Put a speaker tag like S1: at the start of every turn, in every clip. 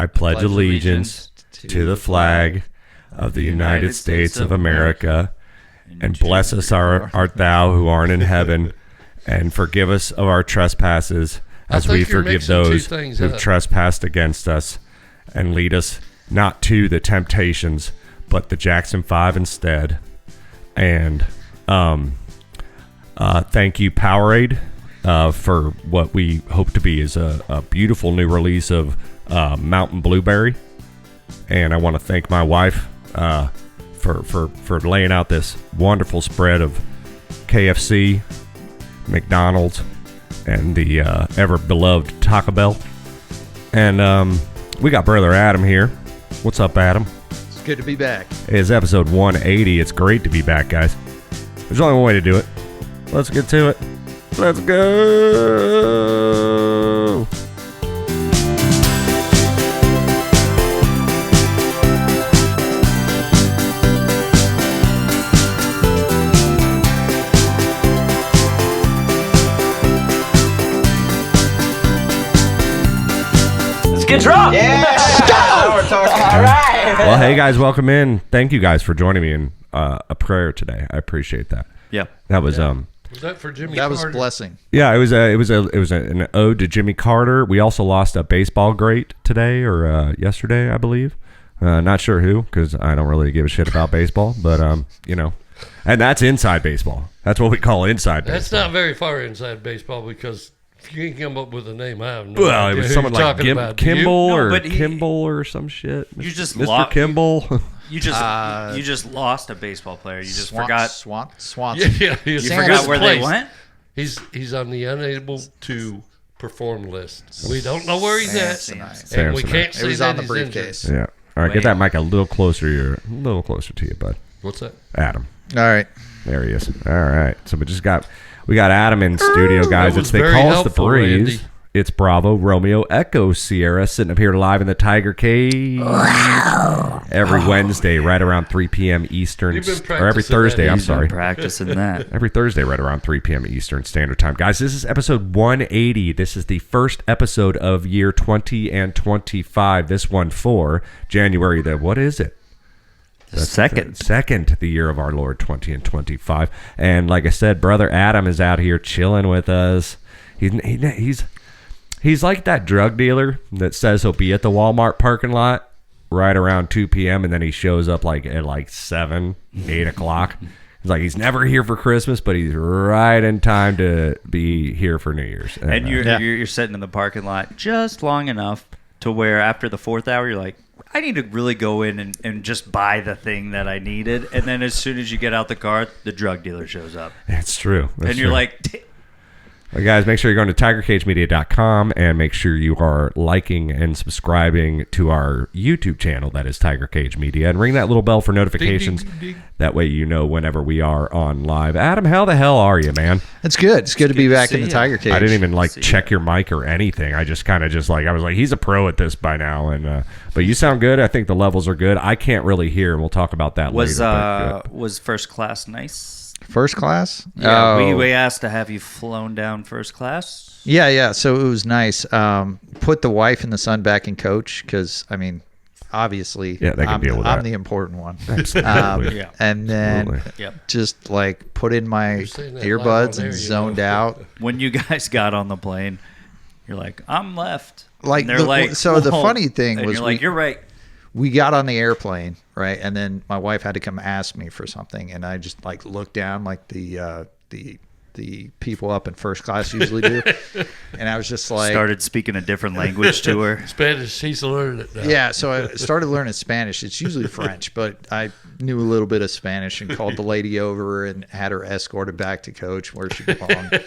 S1: I pledge allegiance to the flag of the United States of America, and bless us art thou who art in heaven, and forgive us of our trespasses, as we forgive those who trespassed against us, and lead us not to the temptations, but the Jackson 5 instead. And thank you, Powerade, for what we hope to be is a beautiful new release of Mountain Blueberry. And I want to thank my wife for laying out this wonderful spread of KFC, McDonald's, and the ever-beloved Taco Bell. And we got Brother Adam here. What's up, Adam?
S2: It's good to be back.
S1: It's episode 180. It's great to be back, guys. There's only one way to do it. Let's get to it. Let's go!
S3: Get drunk.
S2: Yeah. Now we're talking.
S3: All right.
S1: Well, hey guys, welcome in. Thank you guys for joining me in a prayer today. I appreciate that.
S3: Yeah.
S1: That was
S4: Was that for Jimmy
S2: That
S4: Carter?
S2: was blessing.
S1: Yeah, it was an ode to Jimmy Carter. We also lost a baseball great today or yesterday, I believe. Not sure who, because I don't really give a shit about baseball. But and that's inside baseball. That's what we call inside baseball.
S4: That's not very far inside baseball because if you can come up with a name, I have no
S1: Well,
S4: idea
S1: it was
S4: who
S1: someone
S4: you're
S1: like
S4: talking about. Do you?
S1: Kimball
S3: No,
S1: or
S3: but
S1: Kimball or some shit.
S3: You just
S1: Mr. Kimball.
S3: You just lost a baseball player. You just forgot.
S2: Swanson.
S4: Yeah,
S3: You
S4: he's
S3: forgot
S4: first
S3: where they
S4: place.
S3: went.
S4: He's on the unable to perform list. We don't know where he's at,
S3: Samsonite.
S4: and we
S1: Samsonite.
S4: can't
S2: It
S4: say
S2: was
S4: that
S2: on the
S4: he's
S2: briefcase.
S4: injured.
S1: Yeah. All right, get that mic a little closer to you, bud.
S4: What's that?
S1: Adam.
S2: All right.
S1: There he is. All right. So we got Adam in studio, guys.
S4: That was
S1: They
S4: very
S1: call us the
S4: helpful,
S1: Breeze.
S4: Randy.
S1: It's Bravo, Romeo, Echo, Sierra, sitting up here live in the Tiger Cage every Wednesday, right around 3 p.m. Eastern,
S4: You've been
S1: or every
S4: practicing
S1: Thursday.
S4: that.
S1: I'm
S4: You've
S1: sorry,
S3: Practicing that.
S1: every Thursday, right around 3 p.m. Eastern Standard Time, guys. This is episode 180. This is the first episode of year 20 and 25. This one for January. What is it?
S3: Second.
S1: The year of our Lord 20 and 25. And like I said, Brother Adam is out here chilling with us. He's like that drug dealer that says he'll be at the Walmart parking lot right around 2 p.m. and then he shows up at 7, 8 o'clock. He's like, he's never here for Christmas, but he's right in time to be here for New Year's.
S3: And you're sitting in the parking lot just long enough to where after the fourth hour, you're like, I need to really go in and just buy the thing that I needed. And then as soon as you get out the car, the drug dealer shows up.
S1: It's true.
S3: And you're like...
S1: Well, guys, make sure you're going to tigercagemedia.com and make sure you are liking and subscribing to our YouTube channel, that is Tiger Cage Media, and ring that little bell for notifications.
S4: Ding, ding, ding.
S1: That way you know whenever we are on live. Adam, how the hell are you, man?
S2: It's good. It's good to be
S3: good to
S2: back in
S3: see
S2: the
S3: ya.
S2: Tiger Cage.
S1: I didn't even
S3: See
S1: check your mic or anything. I just kind of I was like, he's a pro at this by now. And but you sound good. I think the levels are good. I can't really hear, and we'll talk about that
S3: Was
S1: later. but good.
S3: was first class nice?
S2: First class?
S3: Yeah,
S2: Oh.
S3: we asked to have you flown down first class.
S2: Yeah. So it was nice. Put the wife and the son back in coach because, obviously,
S1: Yeah, they can deal with
S2: I'm
S1: that.
S2: the important one.
S1: Absolutely.
S3: Yeah.
S2: And then
S1: Absolutely.
S3: Yep.
S2: just put in my
S4: You're saying that live on
S2: earbuds
S4: air,
S2: and
S4: you
S2: zoned
S4: know.
S2: out.
S3: When you guys got on the plane, you're like, I'm left.
S2: Like
S3: And they're
S2: the-
S3: like,
S2: so the
S3: "Whoa."
S2: funny thing
S3: And
S2: was
S3: you're like, you're right.
S2: We got on the airplane, right? And then my wife had to come ask me for something, and I just looked down like the people up in first class usually do, and I was just like,
S3: Started speaking a different language to her.
S4: Spanish, she's learned it now.
S2: yeah. So I started learning Spanish. It's usually French, but I knew a little bit of Spanish and called the lady over and had her escorted back to coach where she belonged.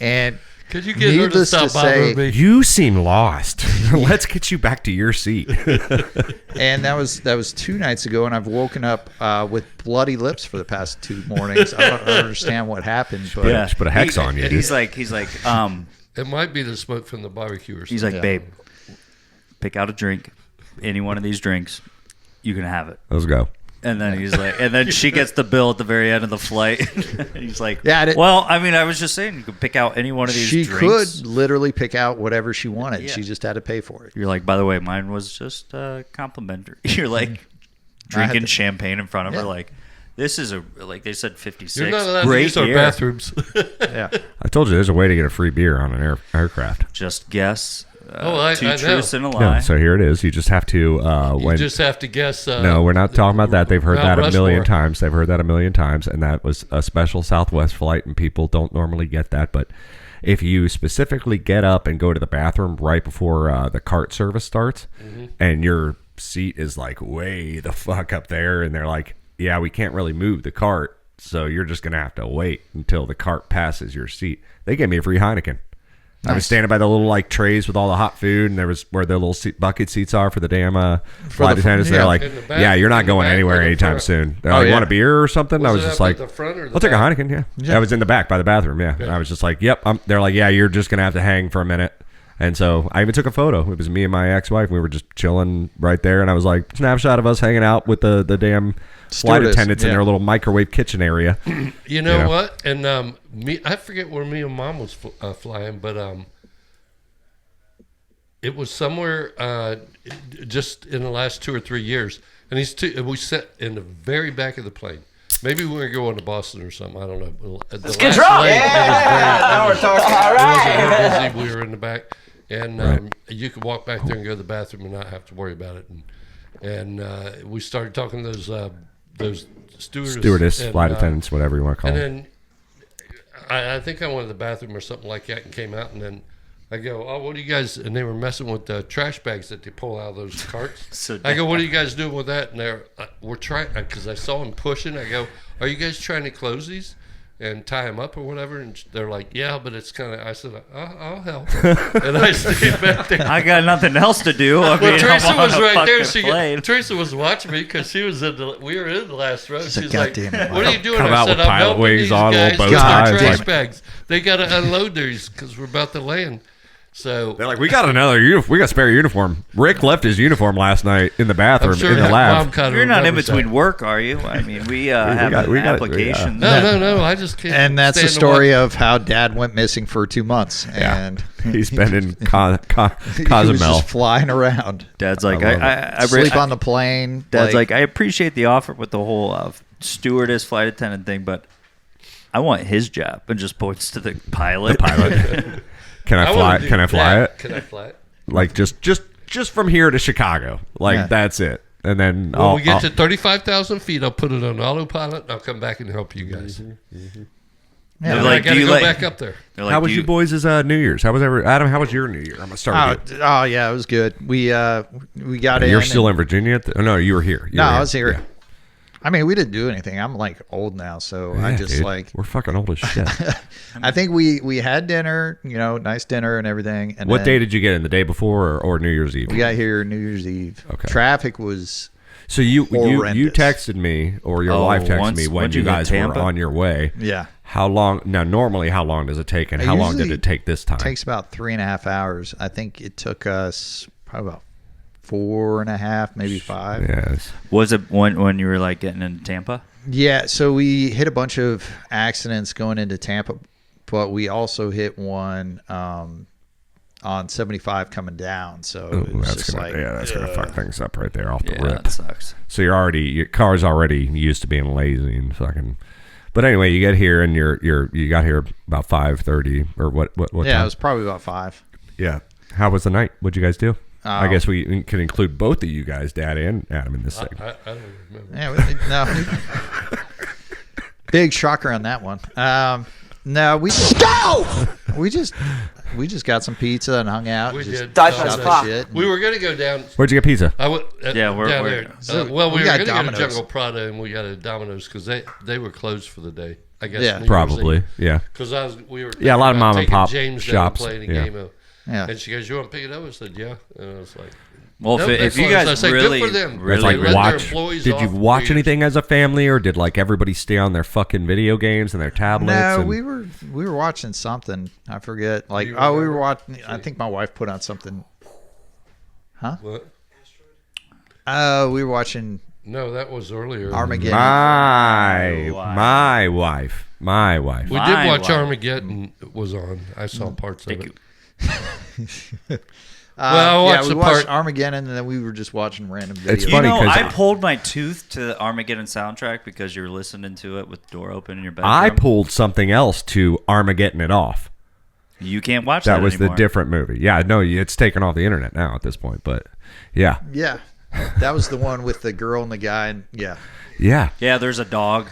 S2: And
S4: Could you get her to
S2: needless
S4: stop
S2: to
S4: bothering
S2: say,
S4: me?
S1: You seem lost. Let's get you back to your seat.
S2: and that was 2 nights ago, and I've woken up with bloody lips for the past 2 mornings. I don't understand what happened, but
S1: Yeah. Just put a hex on you,
S3: He's
S1: dude.
S3: like,
S4: It might be the smoke from the barbecue or something.
S3: he's like,
S2: Yeah.
S3: babe, pick out a drink, any one of these drinks, you can have it.
S1: Let's go.
S3: And then he's like, and then she gets the bill at the very end of the flight. He's like,
S2: Yeah,
S3: well, I mean, I was just saying, you could pick out any one of these
S2: She
S3: drinks.
S2: could literally pick out whatever she wanted.
S3: Yeah.
S2: She just had to pay for it.
S3: You're like, by the way, mine was just complimentary. You're like drinking champagne in front of her, like, this is like they said 56.
S4: You're not allowed
S3: Great
S4: to use our
S3: year.
S4: bathrooms.
S2: Yeah.
S1: I told you there's a way to get a free beer on an aircraft.
S3: Just guess.
S4: I
S3: Two
S4: know.
S3: truths and a lie.
S1: Yeah, so here it is. You just have to
S4: You just have to guess.
S1: No, we're not talking about that. They've heard
S4: Mount
S1: that a million
S4: Rushmore.
S1: times. They've heard that a million times, and that was a special Southwest flight, and people don't normally get that. But if you specifically get up and go to the bathroom right before the cart service starts, and your seat is like way the fuck up there, and they're like, yeah, we can't really move the cart, so you're just going to have to wait until the cart passes your seat. They gave me a free Heineken. I was standing by the little like trays with all the hot food, and there was where the little bucket seats are for the damn flight attendants.
S2: yeah.
S1: They're like,
S4: In the back-
S1: yeah, you're not
S4: in the
S1: going
S4: back
S1: anywhere
S4: or the
S1: anytime
S4: front?
S1: soon. They're
S2: Oh,
S1: like,
S2: yeah.
S1: want a beer or something? I was
S4: it
S1: just
S4: up
S1: like,
S4: at the front or the
S1: I'll take a
S4: back?
S1: Heineken, yeah. I was in the back by the bathroom, yeah. I was just like, yep. They're like, yeah, you're just going to have to hang for a minute. And so I even took a photo. It was me and my ex-wife. We were just chilling right there, and I was like, snapshot of us hanging out with the damn flight
S2: Stewardess,
S1: attendants in
S2: yeah.
S1: their little microwave kitchen area.
S4: You know
S1: Yeah.
S4: what? And I forget where me and Mom was flying, but it was somewhere just in the last 2 or 3 years. And we sat in the very back of the plane. Maybe we were going to Boston or something. I don't know. Let's
S5: get drunk. Now we're talking. All
S4: It
S5: right.
S4: wasn't real busy. We were in the back, and you could walk back there and go to the bathroom and not have to worry about it. And we started talking to those
S1: Stewardess,
S4: and,
S1: flight attendants, whatever you want to call
S4: and
S1: them.
S4: then I think I went to the bathroom or something like that and came out, and then I go, oh, what do you guys? And they were messing with the trash bags that they pull out of those carts.
S3: So
S4: I go, what are you guys doing with that? And we're trying, because I saw them pushing. I go, are you guys trying to close these and tie them up or whatever? And they're like, yeah, but it's kind of. I said, I'll help. And I stayed back there.
S3: I got nothing else to do. I
S4: Well,
S3: mean,
S4: Teresa
S3: I'm on
S4: was
S3: a
S4: right there.
S3: fucking plane.
S4: Teresa was watching me because we were in the last row.
S2: She's a
S4: She's like,
S2: goddamn
S4: "What are you doing?"
S1: Come
S4: I
S1: out
S4: said,
S1: with
S4: "I'm
S1: pilot
S4: helping
S1: wings
S4: these
S1: on, little
S4: guys
S1: bow
S4: with their
S2: ties,
S4: trash
S1: like-
S4: bags. They got to unload these because we're about to land." So
S1: They're like, we got another uniform. We got a spare uniform. Rick left his uniform last night in the bathroom
S4: I'm sure
S1: in the
S4: that
S1: lab.
S4: Mom kind of
S3: You're not in
S4: remembers
S3: between
S4: that.
S3: work, are you? I mean, we have
S1: got-
S3: an
S1: we got-
S3: application.
S4: No. I just can't.
S2: And that's the
S4: stand to
S2: story
S4: watch-
S2: of how Dad went missing for 2 months. And
S1: He's been in
S2: he was
S1: Cozumel.
S2: just flying around.
S3: Dad's like,
S1: love
S3: I
S2: Sleep on the plane.
S3: Dad's like, I appreciate the offer with the whole stewardess, flight attendant thing, but I want his job, and just points to the pilot.
S1: Can I
S4: wanna
S1: fly?
S4: do
S1: Can I fly
S4: that.
S1: it?
S4: Can I fly it?
S1: Like just from here to Chicago. Like
S2: Yeah.
S1: that's it. And then
S4: When
S1: I'll,
S4: we get
S1: I'll-
S4: to 35,000 feet, I'll put it on autopilot, and I'll come back and help you guys.
S3: They're
S4: And
S3: like,
S4: I got
S3: do
S4: to
S3: you
S4: go
S3: like-
S4: back up there.
S3: They're like,
S1: how was
S3: do
S1: you boys' New Year's? Adam? How was your New Year? I'm gonna start with you.
S2: Oh yeah, it was good. We got in.
S1: You're still
S2: and-
S1: in Virginia? Oh, no, you were here. You
S2: No,
S1: were
S2: I was here.
S1: Yeah.
S2: I mean, we didn't do anything. I'm like old now, so I
S1: Yeah,
S2: just
S1: dude.
S2: like.
S1: We're fucking old as shit.
S2: I think we had dinner, nice dinner and everything. And
S1: What
S2: then
S1: day did you get in? The day before or New Year's Eve?
S2: we got here? New Year's Eve.
S1: Okay.
S2: Traffic was
S1: So you
S2: Horrendous.
S1: texted me, or your
S3: Oh,
S1: wife texted
S3: once-
S1: me when
S3: once
S1: you
S3: you hit
S1: guys were
S3: Tampa?
S1: on your way.
S2: yeah.
S1: How long? Now, normally, how long does it take, and
S2: It
S1: how long did
S2: usually
S1: it take this time?
S2: Takes about 3.5 hours. I think it took us probably about 4.5, maybe 5.
S1: Yes.
S3: Was it when you were like getting into Tampa?
S2: Yeah, so we hit a bunch of accidents going into Tampa, but we also hit one on 75 coming down. So
S1: Ooh,
S2: it was
S1: that's
S2: just
S1: gonna fuck things up right there off the
S3: Yeah,
S1: rip.
S3: that sucks.
S1: So your car's already used to being lazy and fucking. But anyway, you get here and you got here about 5:30 or what
S2: yeah,
S1: time?
S2: it was probably about 5.
S1: Yeah. How was the night? What'd you guys do? I
S2: Oh.
S1: guess we can include both of you guys, Dad and Adam, in this segment.
S4: I don't remember.
S2: Yeah, no. Big shocker on that one. No, we just got some pizza and hung out.
S4: We
S2: and just
S4: did.
S5: Dive
S2: shot
S5: as
S2: the
S5: fuck.
S2: shit.
S4: We were going to go down.
S1: Where'd you get pizza?
S4: I went
S3: Yeah, we're-
S4: down
S3: we're-
S4: there.
S2: So
S4: Well, we
S2: we
S4: were
S2: got
S4: going to go to
S2: Domino's.
S4: Jungle Prada, and we got a Domino's because they were closed for the day. I guess.
S2: Yeah.
S1: Probably. Yeah.
S4: Because we were.
S1: Yeah, a lot of
S4: thinking
S1: mom
S4: about
S1: and
S4: taking
S1: pop
S4: James
S1: shops,
S4: down and playing a
S1: yeah.
S4: game of.
S2: Yeah.
S4: And she goes, "You want to pick it up?" I said, "Yeah." And I was like,
S3: Well,
S4: Nope,
S3: if you
S4: excellent.
S3: guys
S4: I say, good
S3: really,
S4: for them.
S3: really,
S1: It's like
S4: They let their
S1: watch.
S4: employees
S1: Did you
S4: off
S1: watch
S4: weird.
S1: anything as a family, or did like everybody stay on their fucking video games and their tablets?
S2: No,
S1: and,
S2: we were watching something. I forget. Like,
S4: You
S2: we were
S4: remember?
S2: watching. I think my wife put on something.
S4: What?
S2: We were watching
S4: No, that was earlier.
S2: Armageddon.
S1: My wife.
S4: We
S3: My
S4: did watch
S3: wife.
S4: Armageddon. It was on. I saw parts of
S3: Thank
S4: it.
S3: you.
S4: Well, I watched
S2: we
S4: the
S2: watched
S4: part-
S2: Armageddon, and then we were just watching random videos.
S1: It's
S3: You
S1: funny
S3: know,
S1: 'cause
S3: I pulled my tooth to the Armageddon soundtrack because you were listening to it with the door open in your bedroom.
S1: I pulled something else to Armageddon it off.
S3: You can't watch that
S1: That was
S3: anymore.
S1: the different movie. Yeah, no, it's taken off the internet now at this point. But yeah,
S2: Yeah, that was the one with the girl and the guy, and yeah,
S1: yeah.
S3: Yeah, there's a dog.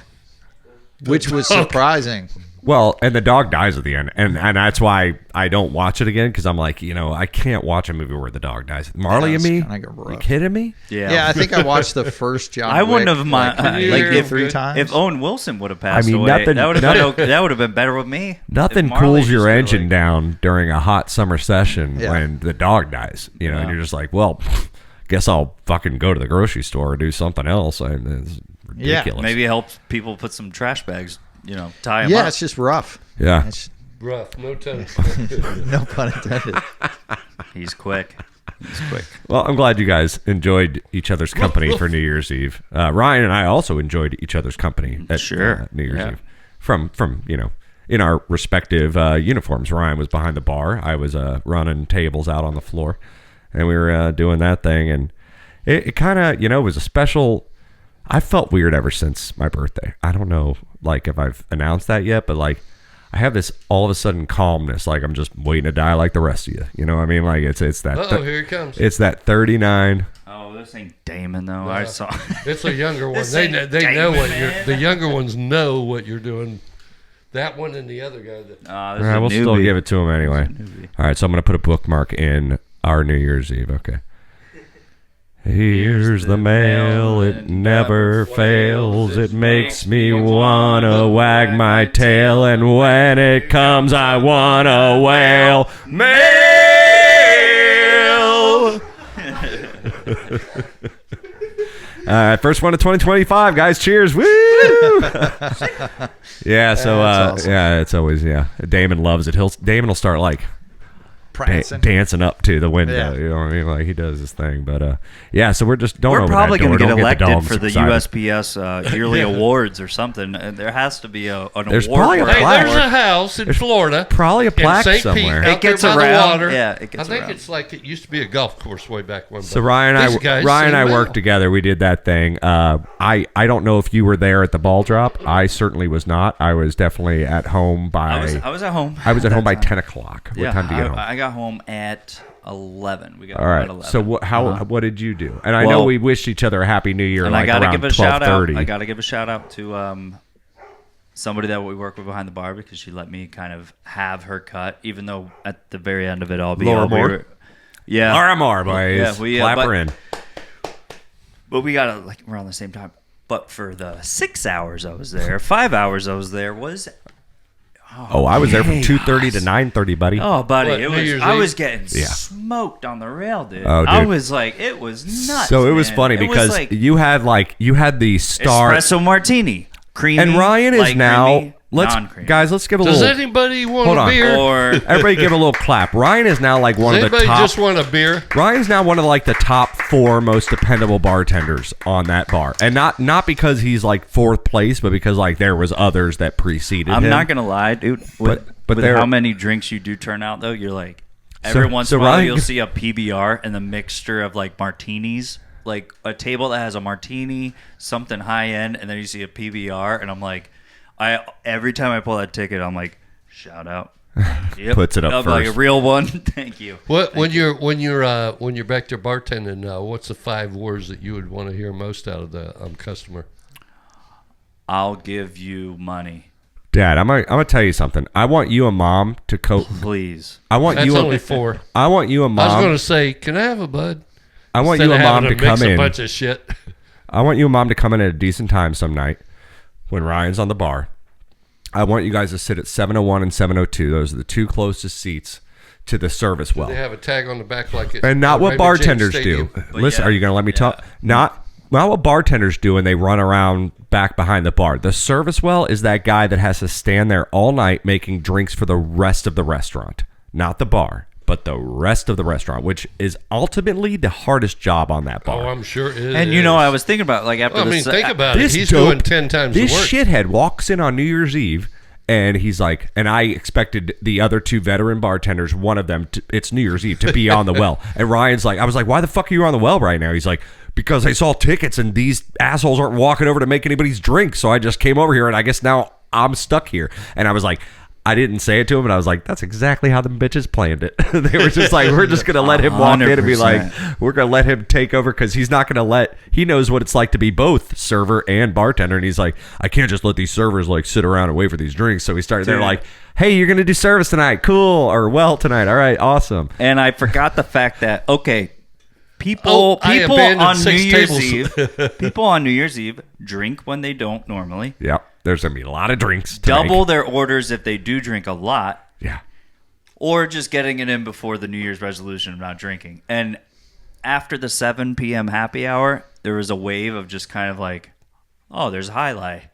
S2: which was surprising.
S1: Well, and the dog dies at the end, and that's why I don't watch it again because I'm like, I can't watch a movie where the dog dies. Marley and
S2: it's
S1: me,
S2: kinda rough.
S1: you kidding me?
S2: Yeah, I think I watched the first John.
S3: I wouldn't
S2: Wick,
S3: have mind-
S2: like,
S3: like,
S2: maybe
S3: if-
S2: 3 times.
S3: If Owen Wilson would have passed
S1: mean,
S3: away,
S1: nothing-
S3: that would have been that would have been better with me.
S1: Nothing
S3: If Marley
S1: cools
S3: just
S1: your
S3: were
S1: engine
S3: like-
S1: down during a hot summer session
S2: Yeah.
S1: when the dog dies. And
S3: Yeah.
S1: you're just like, well, guess I'll fucking go to the grocery store or do something else. And it's
S2: Yeah,
S1: ridiculous.
S3: Maybe it helps people put some trash bags, tie them
S2: yeah,
S3: up.
S2: it's just rough.
S1: Yeah.
S2: It's,
S4: Rough. No time.
S2: no pun intended.
S3: He's quick. He's quick.
S1: Well, I'm glad you guys enjoyed each other's company for New Year's Eve. Ryan and I also enjoyed each other's company at
S3: Sure.
S1: New Year's
S3: Yeah.
S1: Eve. From in our respective uniforms. Ryan was behind the bar. I was running tables out on the floor, and we were doing that thing. And it kind of was a special. I felt weird ever since my birthday. I don't know if I've announced that yet, but I have this all of a sudden calmness, like I'm just waiting to die like the rest of you. You know what I mean? It's that.
S4: Uh-oh, here it comes.
S1: It's that 39.
S3: Oh, this ain't Damon though. I saw.
S4: It's a younger one.
S3: This
S4: They
S3: ain't
S4: know what
S3: Damon,
S4: you're.
S3: man.
S4: The younger ones know what you're doing. That one and the other guy.
S3: This is
S1: All
S3: a
S1: right, we'll still
S3: newbie.
S1: give it to him anyway.
S3: newbie.
S1: All right, so I'm going to put a bookmark in our New Year's Eve. Okay. Here's the mail, it never fails. It makes me wanna wag my tail, and when it comes, I wanna wail. Mail! First one of 2025, guys. Cheers. Woo! Yeah, so
S2: that's awesome.
S1: yeah, it's always Damon loves it. Damon will start
S2: Prancing.
S1: dancing up to the window.
S2: Yeah.
S1: You know what I mean? He does his thing. But so we're just don't
S3: We're
S1: open
S3: probably
S1: that door.
S3: going to get
S1: Don't
S3: elected
S1: dogs
S3: for the
S1: excited.
S3: USPS yearly awards or something. There has to be an
S1: There's
S3: award.
S1: probably a
S3: for it.
S4: Hey,
S1: plaque.
S4: there's a house in Florida.
S1: Probably a plaque
S4: in St.
S1: somewhere.
S4: Pete, out
S3: It gets
S4: there by
S3: around.
S4: the water.
S3: Yeah, it gets
S4: I think
S3: around.
S4: it's like it used to be a golf course way back when.
S1: So
S4: but
S1: Ryan
S4: these
S1: and
S4: guys
S1: I
S4: sing well.
S1: worked together. We did that thing. I don't know if you were there at the ball drop. I certainly was not. I was definitely at home by.
S3: I was at home.
S1: I was at
S3: that
S1: home by
S3: time.
S1: 10 o'clock. What time did you get home?
S3: I got home at 11. We got
S1: All
S3: home
S1: right.
S3: at 11.
S1: So what did you do? And I know
S3: Well-
S1: we wished each other a happy New Year
S3: and I
S1: like
S3: gotta
S1: around
S3: give a shout out.
S1: 12:30.
S3: I gotta give a shout out to somebody that we work with behind the bar because she let me kind of have her cut, even though at the very end of it all,
S1: Laura Moore?
S3: yeah,
S1: Laura Moore, boys.
S3: Yeah,
S1: Clap
S3: but-
S1: her in.
S3: but we got it around the same time. But for the 6 hours I was there, 5 hours I was there was.
S1: Oh, I was there from
S3: chaos.
S1: 2:30 to 9:30, buddy.
S3: Oh, buddy,
S4: What,
S3: it
S4: New
S3: was.
S4: Year's
S3: I
S4: Eve?
S3: was getting
S1: Yeah.
S3: smoked on the rail, dude.
S1: Oh,
S3: I
S1: dude.
S3: was like, it was nuts.
S1: So it was
S3: man.
S1: funny
S3: It was
S1: because
S3: like
S1: you had the star
S3: espresso martini, creamy,
S1: and Ryan is
S3: light
S1: now
S3: creamy, non-creamy.
S1: let's give a
S4: Does
S1: little
S4: anybody want
S1: Hold
S4: a
S1: on.
S4: beer?
S3: or
S1: everybody give a little clap. Ryan is now one
S4: Does
S1: of the
S4: anybody
S1: top
S4: just want a beer?
S1: Ryan's now one of the top 4 most dependable bartenders on that bar. And not because he's fourth place, but because there was others that preceded
S3: I'm
S1: him.
S3: not gonna lie, dude. With
S1: but there-
S3: how many drinks you do turn out, though, you're like every once
S1: so
S3: in a while
S1: Ryan-
S3: you'll see a PBR and the mixture of martinis, like a table that has a martini, something high end, and then you see a PBR, and I'm like, every time I pull that ticket, I'm like, shout out. Yep.
S1: Puts it up
S3: I'm like a
S1: first.
S3: real one. Thank you.
S4: When you're back there bartending, what's the 5 words that you would want to hear most out of the customer?
S3: I'll give you money,
S1: Dad, I'm gonna tell you something. I want you and Mom to
S3: please.
S1: I want
S4: That's
S1: you
S4: only
S1: and
S4: 4.
S1: I want you and
S4: I was
S1: Mom.
S4: going to say, can I have a bud?
S1: I want
S4: Instead
S1: you
S4: of
S1: and Mom
S4: having
S1: to come
S4: mix a
S1: in.
S4: bunch of shit.
S1: I want you and Mom to come in at a decent time some night when Ryan's on the bar. I want you guys to sit at 701 and 702. Those are the 2 closest seats to the service well.
S4: They have a tag on the back like it.
S1: And not what
S4: Raymond
S1: bartenders
S4: James
S1: do.
S4: Stadium.
S1: Listen,
S3: yeah,
S1: are you going to let me talk? Not what bartenders do when they run around back behind the bar. The service well is that guy that has to stand there all night making drinks for the rest of the restaurant. Not the bar, but but the rest of the restaurant, which is ultimately the hardest job on that bar.
S4: Oh, I'm sure it is.
S3: And I was thinking about after this.
S4: Think about it.
S1: This
S4: He's
S1: dope-
S4: doing 10 times the
S1: This
S4: work.
S1: shithead walks in on New Year's Eve, and he's like, and I expected the other 2 veteran bartenders, one of them, it's New Year's Eve, to be on the well. And Ryan's like, I was like, why the fuck are you on the well right now? He's like, because I saw tickets and these assholes aren't walking over to make anybody's drink. So I just came over here, and I guess now I'm stuck here. And I was like, I didn't say it to him, but I was like, that's exactly how the bitches planned it. They were just like, we're just going to let him walk in and be like,
S3: 100%.
S1: we're going to let him take over because he's not going to he knows what it's like to be both server and bartender. And he's like, I can't just let these servers like sit around and wait for these drinks. So he started, they're like, hey, you're going to do service tonight. Cool. Or well tonight. All right. Awesome.
S3: And I forgot the fact that,
S4: Oh, I
S3: people
S4: abandoned
S3: on
S4: 6
S3: New Year's
S4: tables.
S3: Eve, people on New Year's Eve drink when they don't normally.
S1: Yeah. There's going to be a lot of drinks. To
S3: Double
S1: make.
S3: their orders if they do drink a lot,
S1: Yeah.
S3: or just getting it in before the New Year's resolution of not drinking. And after the 7 p.m. happy hour, there was a wave of just kind of like, oh, there's a High Life.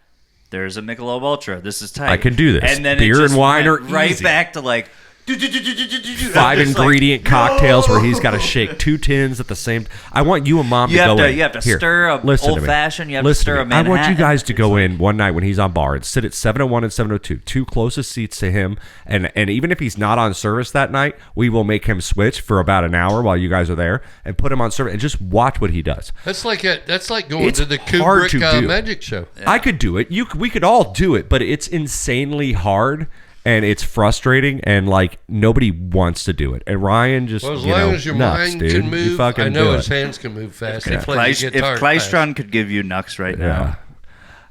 S3: There's a Michelob Ultra. This is tight.
S1: I can do this.
S3: And then
S1: Beer
S3: it just
S1: and wine
S3: went
S1: are
S3: right
S1: easy.
S3: back to like
S1: 5 ingredient cocktails where he's got to shake 2 tins at the same. I want you and Mom to go in.
S3: You have to
S1: Here,
S3: stir a
S1: listen to
S3: old
S1: me.
S3: fashioned. You have to
S1: Listen
S3: stir
S1: to
S3: a
S1: me. I
S3: Manhattan.
S1: want you guys to go in one night when he's on bar and sit at 701 and 702, 2 closest seats to him. And even if he's not on service that night, we will make him switch for about an hour while you guys are there and put him on service and just watch what he does.
S4: That's like going
S1: It's
S4: to the
S1: hard to
S4: Kubrick
S1: do.
S4: magic show.
S1: I could do it. We could all do it, but it's insanely hard. And it's frustrating, and like nobody wants to do it. And Ryan just,
S4: Well, as long as your
S1: nuts,
S4: mind
S1: dude.
S4: can
S1: You
S4: move,
S1: fucking
S4: I know
S1: do
S4: his
S1: it.
S4: hands can move fast.
S3: If
S4: He plays the guitar fast.
S3: Kleistron could give you nuts right
S1: Yeah.
S3: now.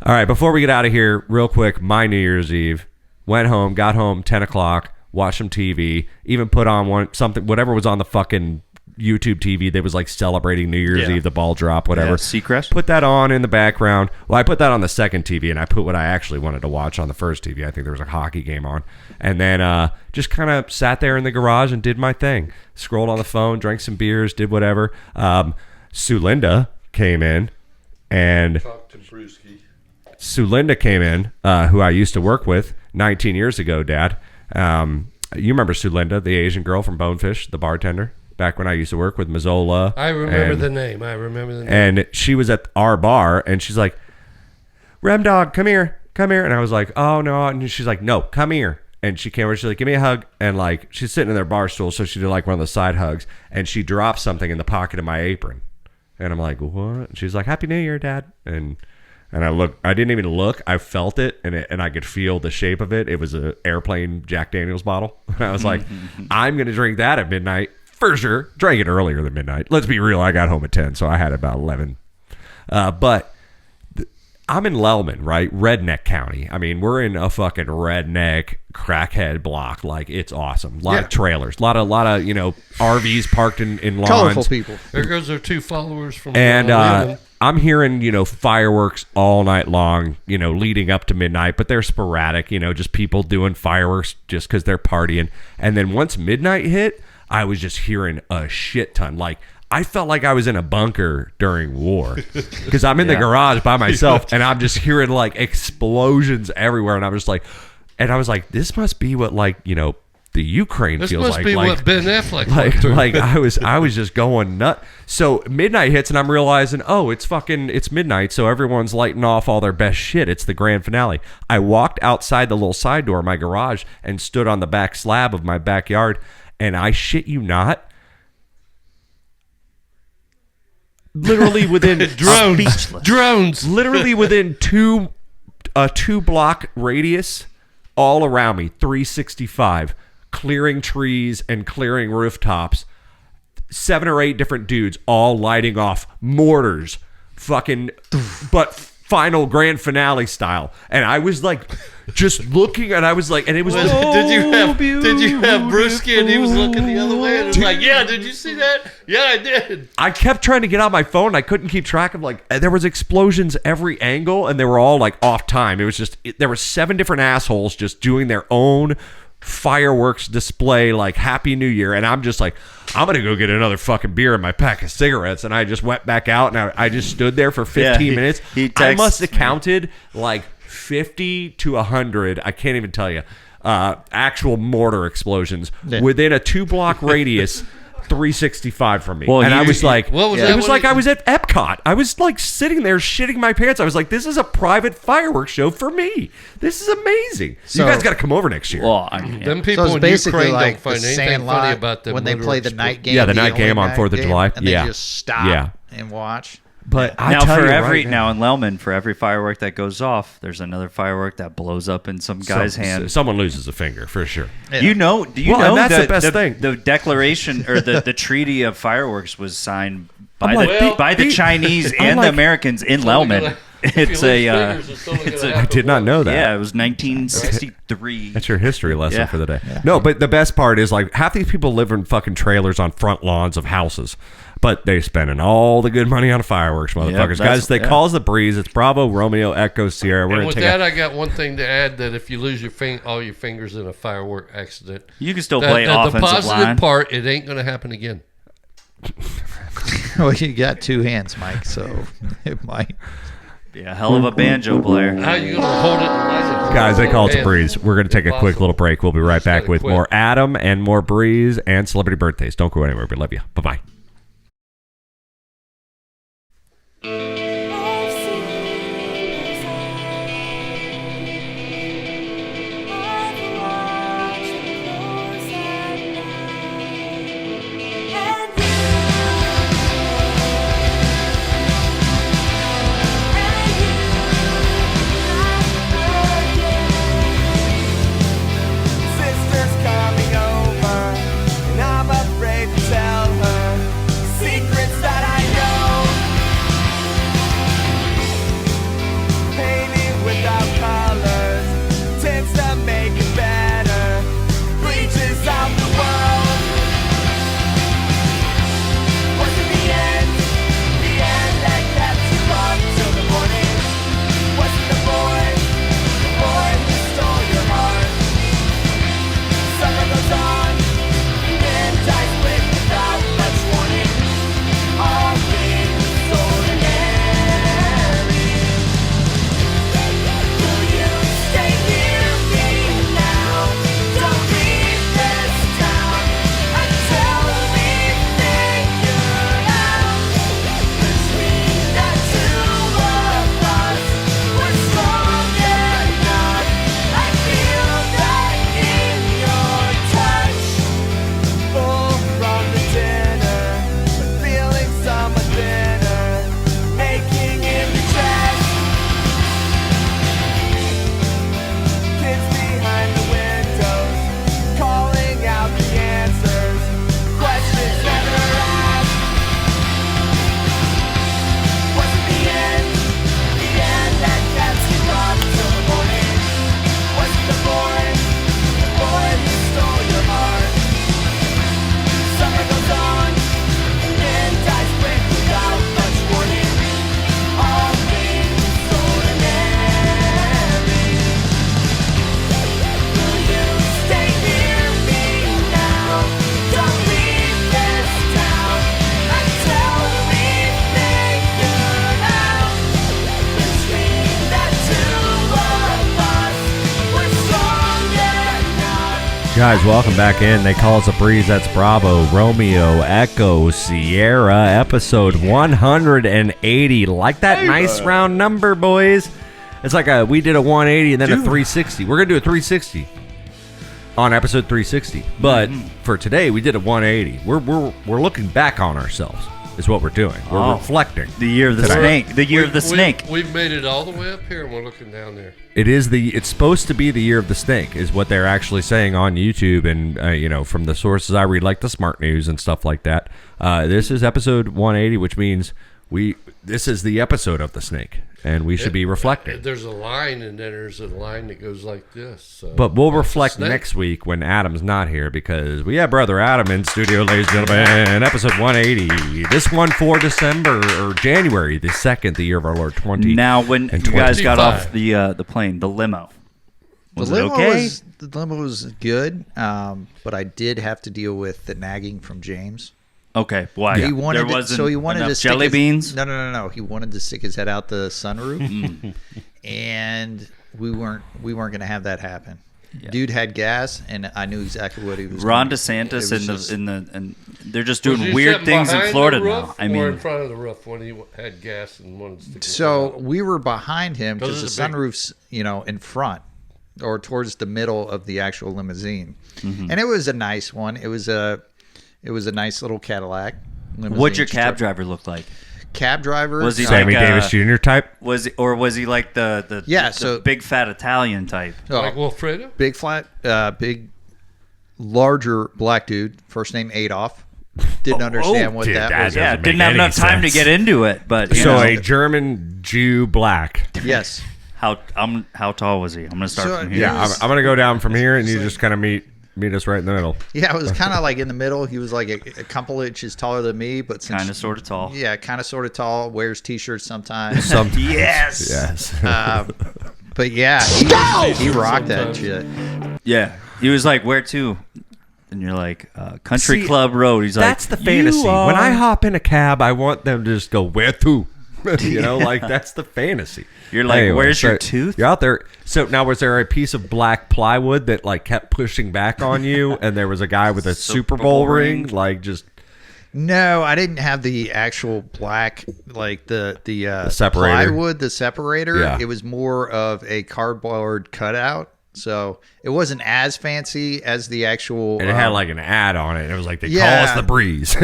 S1: All right, before we get out of here, real quick, my New Year's Eve, got home 10 o'clock, watched some TV, even put on whatever was on the fucking YouTube TV that was like celebrating New Year's
S3: Yeah.
S1: Eve, the ball drop, whatever.
S3: Yeah, Seacrest?
S1: Put that on in the background. Well, I put that on the second TV, and I put what I actually wanted to watch on the first TV. I think there was a hockey game on. And then just kind of sat there in the garage and did my thing. Scrolled on the phone, drank some beers, did whatever. Sulinda came in, and
S4: Talk to Brewski.
S1: Sulinda came in, who I used to work with 19 years ago, Dad. You remember Sulinda, the Asian girl from Bonefish, the bartender, back when I used to work with Mazzola.
S4: I remember
S1: and,
S4: the name.
S1: And she was at our bar, and she's like, Rem Dog, come here. And I was like, oh, no. And she's like, no, come here. And she came over, she's like, give me a hug. And like, she's sitting in their bar stool, so she did like one of the side hugs, and she dropped something in the pocket of my apron. And I'm like, what? And she's like, Happy New Year, Dad. And I didn't even look. I felt it, and I could feel the shape of it. It was an airplane Jack Daniels bottle. And I was like, I'm going to drink that at midnight for sure. Drank it earlier than midnight. Let's be real. I got home at 10, so I had about 11. But I'm in Lellman, right? Redneck County. I mean, we're in a fucking redneck crackhead block. Like, it's awesome. A lot of trailers. A lot of RVs parked in lawns.
S2: Colorful people.
S4: There goes our 2 followers from
S1: And
S4: Leland.
S1: I'm hearing, fireworks all night long, leading up to midnight, but they're sporadic, just people doing fireworks just because they're partying. And then once midnight hit, I was just hearing a shit ton. Like, I felt like I was in a bunker during war because I'm in the garage by myself and I'm just hearing like explosions everywhere. And I was like, this must be what the Ukraine
S4: This
S1: feels
S4: must
S1: like.
S4: be
S1: like,
S4: what Ben Affleck went through.
S1: I was just going nuts. So midnight hits and I'm realizing, it's midnight, so everyone's lighting off all their best shit. It's the grand finale. I walked outside the little side door of my garage and stood on the back slab of my backyard, and I shit you not, literally within
S4: drones.
S1: literally within a 2-block radius, all around me, 365, clearing trees and clearing rooftops, 7 or 8 different dudes all lighting off mortars, but final grand finale style. And I was like, just looking, and I was like, and it was
S4: Did you have Brewski and he was looking the other way and was like, yeah, did you see that? Yeah, I did.
S1: I kept trying to get out my phone. I couldn't keep track of there was explosions every angle, and they were all like off time. It was just there were 7 different assholes just doing their own fireworks display, like Happy New Year. And I'm just like, I'm gonna go get another fucking beer and my pack of cigarettes. And I just went back out and I just stood there for 15 minutes.
S3: He
S1: I must
S3: texts
S1: have counted like 50 to 100. I can't even tell you. actual mortar explosions within a 2-block radius. 365 from me.
S3: Well,
S1: and I was like,
S4: what was
S1: it
S4: that?
S1: was like I was at Epcot. I was like sitting there shitting my pants. I was like, this is a private fireworks show for me. This is amazing.
S2: So-
S1: you guys got to come over next year.
S3: Well, I mean,
S4: Them
S2: So
S4: people
S2: it's
S4: in
S2: basically
S4: Ukraine
S2: like
S4: don't find
S2: the
S4: anything funny
S2: Sandlot
S4: about them
S2: when they play the night game.
S1: Yeah, the night
S2: only
S1: game on
S2: night
S1: 4th of July.
S2: and
S1: Yeah.
S2: they just stop
S1: Yeah.
S2: and watch.
S1: but I
S3: now
S1: tell
S3: for
S1: you
S3: every
S1: right
S3: now in Lellman, for every firework that goes off, there's another firework that blows up in some guy's hand.
S1: someone loses a finger for sure.
S2: Yeah.
S3: You know? Do you
S1: Well,
S3: know
S1: and that's
S3: that
S1: the best thing.
S3: the declaration or the treaty of fireworks was signed by
S1: I'm
S3: the
S1: like,
S3: by the Chinese
S1: I'm
S3: and
S1: like-
S3: the Americans in Lellman. It's
S1: I did not know that.
S3: yeah, it was 1963.
S1: That's your history lesson
S3: Yeah.
S1: for the day. No, but the best part is like half these people live in fucking trailers on front lawns of houses, but they spending all the good money on fireworks, motherfuckers.
S3: that's-
S1: Guys, they
S3: yeah.
S1: call us the Breeze. It's Bravo, Romeo, Echo, Sierra. We're
S4: And
S1: gonna
S4: with
S1: take
S4: that,
S1: a,
S4: I got one thing to add: that if you lose all your fingers in a firework accident,
S3: You can still play
S4: the
S3: offensive
S4: positive
S3: line.
S4: part, it ain't going to happen again.
S2: Well, you got 2 hands, Mike, so it might.
S3: Be a hell of a banjo player.
S4: How you going to hold it? And
S1: guys, they call it the
S4: Man,
S1: Breeze. We're gonna take a quick
S4: impossible.
S1: little break. We'll be right
S4: Just
S1: back
S4: gotta
S1: with
S4: quit.
S1: more Adam and more Breeze and celebrity birthdays. Don't go anywhere. We love you. Bye bye.
S5: Sister's coming over, and I'm afraid to tell her secrets that I know. Painting without colors tends to make it better. Bleaches out the world. Wasn't the end that kept you up till the morning? Wasn't the boy who stole your heart? Summer goes on, and dies quick without much warning. All things ordinary. Will you stay near me now? Don't leave this town until we figure out between the two of us we're strong enough. I feel that in your touch. Full from the dinner, but feeling somewhat thinner, making in the chest. Kids behind the windows, calling out the answers, questions never asked. Wasn't the end that kept you up till the morning? Wasn't the boy who stole your heart? Summer goes on, and dies quick without much warning. All things ordinary. Will you stay near me now? Don't leave this town until we figure out between the two of us we're strong enough.
S1: Guys, welcome back in. They call us a Breeze. That's Bravo, Romeo, Echo, Sierra, episode 180. Like that nice round number, boys. It's like we did a 180 and then a 360. We're going to do a 360 on episode 360. But for today, we did a 180. We're looking back on ourselves is what we're doing. We're
S3: Oh.
S1: reflecting.
S3: The year of the
S1: Today.
S3: snake. The year of the snake.
S4: We've made it all the way up here, and we're looking down there.
S1: It's supposed to be the year of the snake is what they're actually saying on YouTube and from the sources I read like the Smart News and stuff like that. This is episode 180, which means this is the episode of the snake and we should be reflecting.
S4: There's a line, and then there's a line that goes like this. So
S1: But we'll
S4: that's the
S1: reflect
S4: snake.
S1: next week when Adam's not here because we have brother Adam in studio, ladies and gentlemen. Episode 180. This one for December or January the 2nd, the year of our Lord 20.
S3: Now, when
S1: and
S3: you guys got
S4: 25.
S3: off the plane, the limo, was
S2: the
S3: it
S2: limo
S3: okay?
S2: the limo was good, but I did have to deal with the nagging from James.
S3: Okay, why?
S2: He wanted
S3: there
S2: to,
S3: wasn't
S2: so he wanted
S3: enough
S2: to stick
S3: jelly
S2: his,
S3: beans.
S2: No. He wanted to stick his head out the sunroof, and we weren't going to have that happen. Dude had gas, and I knew exactly what he was
S3: Ron
S2: doing.
S3: DeSantis
S2: It was
S3: and they're just
S4: Was
S3: doing
S4: you
S3: weird
S4: sitting
S3: things in
S4: behind
S3: Florida
S4: the roof
S3: now. I
S4: or
S3: mean,
S4: in front of the roof when he had gas and wanted to stick his
S2: So
S4: head out?
S2: we were behind him because the
S4: Those are the big-
S2: sunroof's, in front or towards the middle of the actual limousine,
S3: Mm-hmm.
S2: and it was a nice one. It was a nice little Cadillac.
S3: what'd your
S2: limousine
S3: cab driver look like?
S2: Cab driver?
S3: Was he
S1: Sammy
S3: like,
S1: Davis Jr. type.
S3: Was he like the
S2: Yeah,
S3: the
S2: so-
S3: big fat Italian type?
S2: Oh,
S4: Like Wilfredo?
S2: big flat, larger black dude. First name Adolf. Didn't understand what
S1: dude,
S2: that
S1: that
S2: was.
S1: doesn't
S3: Yeah,
S1: make
S3: didn't have
S1: any
S3: enough time to
S1: sense.
S3: get into it, but you
S1: So
S3: know,
S1: a German Jew black.
S2: Yes.
S3: how tall was he? I'm gonna start
S2: So,
S3: from here.
S1: Yeah, I'm gonna go down from here, and you just kind of meet us right in the middle.
S2: Yeah, it was kind of like in the middle. He was like a couple inches taller than me, but since
S3: Kind of, sort of tall.
S2: yeah, kind of sort of tall. Wears t-shirts sometimes.
S1: Sometimes.
S3: Yes.
S1: Yes.
S2: But yeah, he rocked that shit.
S3: Yeah. He was like, "Where to?" And you're like, "Country
S1: See,
S3: Club Road." He's like,
S1: That's the fantasy.
S3: "You
S1: When I
S3: are-"
S1: hop in a cab, I want them to just go, where to? Like that's the fantasy.
S3: You're like, "Where's your tooth?"
S1: You're out there. So now, was there a piece of black plywood that like kept pushing back on you, and there was a guy with a Super Bowl ring, like just
S2: No, I didn't have the actual black, like the
S1: separator.
S2: plywood, the separator.
S1: Yeah.
S2: It was more of a cardboard cutout. So it wasn't as fancy as the actual.
S1: and it had like an ad on it. It was like they call
S2: Yeah.
S1: us the breeze.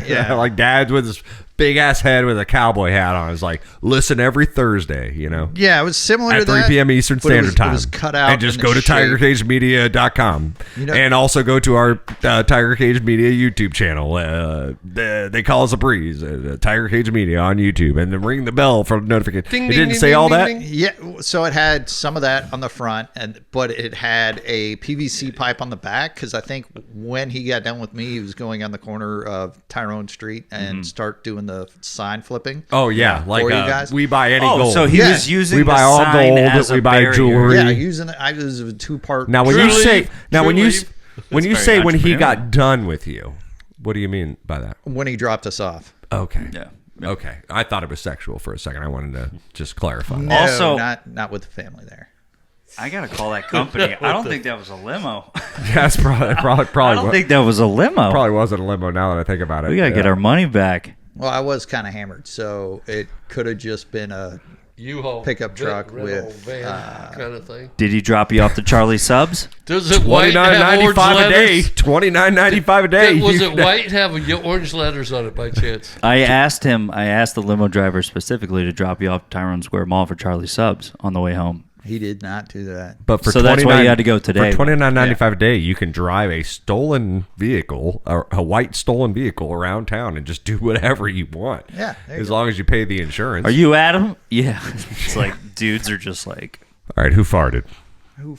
S2: Yeah.
S1: Like dads with this big ass head with a cowboy hat on. It's like listen every Thursday.
S2: Yeah, it was similar to
S1: At 3
S2: that,
S1: p.m. Eastern
S2: but it
S1: Standard
S2: was-
S1: Time.
S2: It was cut out
S1: and just
S2: in
S1: go
S2: the
S1: to
S2: shape.
S1: tigercagemedia.com.
S2: You know-
S1: And also go to our Tiger Cage Media YouTube channel. They call us a breeze. Tiger Cage Media on YouTube. And then ring the bell for notification.
S4: Ding,
S1: It
S4: ding,
S1: didn't
S4: ding,
S1: say
S4: ding,
S1: all
S4: ding,
S1: that.
S4: ding.
S2: Yeah, so it had some of that on the front, but it had a PVC pipe on the back because I think when he got done with me, he was going on the corner of Tyrone Street and start doing the sign flipping.
S1: Oh, yeah. Like
S2: For you guys?
S1: we buy any
S3: Oh,
S1: gold.
S3: so he
S2: Yeah.
S3: was using
S1: We buy
S3: the
S1: all
S3: sign
S1: gold,
S3: as
S1: we
S3: a
S1: buy
S3: barrier.
S1: jewelry.
S2: Yeah, using it. I was a 2-part.
S1: Now, when
S4: True
S1: you say,
S4: leave.
S1: now when
S4: True
S1: you,
S4: leave.
S1: when you
S3: That's
S1: say
S3: very
S1: when he
S3: entrepreneurial.
S1: got done with you, what do you mean by that?
S2: when he dropped us off.
S1: Okay.
S3: Yeah.
S1: Okay. I thought it was sexual for a second. I wanted to just clarify.
S2: No,
S3: Also-
S2: not with the family there.
S3: I gotta call that company. I don't think that was a limo.
S1: That's probably
S3: I don't think that was a limo.
S1: probably wasn't a limo now that I think about it.
S3: We gotta get our money back.
S2: Well, I was kind of hammered, so it could have just been a.
S4: U-Haul
S2: Pickup truck
S4: rental
S2: with,
S4: van kind of thing.
S3: Did he drop you off to Charlie Subs?
S4: Does it white have orange
S1: $29.95 a day.
S4: letters?
S1: $29.95 a day.
S4: Was it white have orange letters on it by chance?
S3: I asked the limo driver specifically to drop you off Tyrone Square Mall for Charlie Subs on the way home.
S2: He did not do that.
S1: But for
S3: So that's why you had to go today.
S1: For $29.95 a day, you can drive a stolen vehicle, or a white stolen vehicle around town, and just do whatever you want.
S2: Yeah, there you
S1: as
S2: go.
S1: long as you pay the insurance.
S3: Are you Adam? Yeah. It's like dudes are just like,
S1: All right, who farted?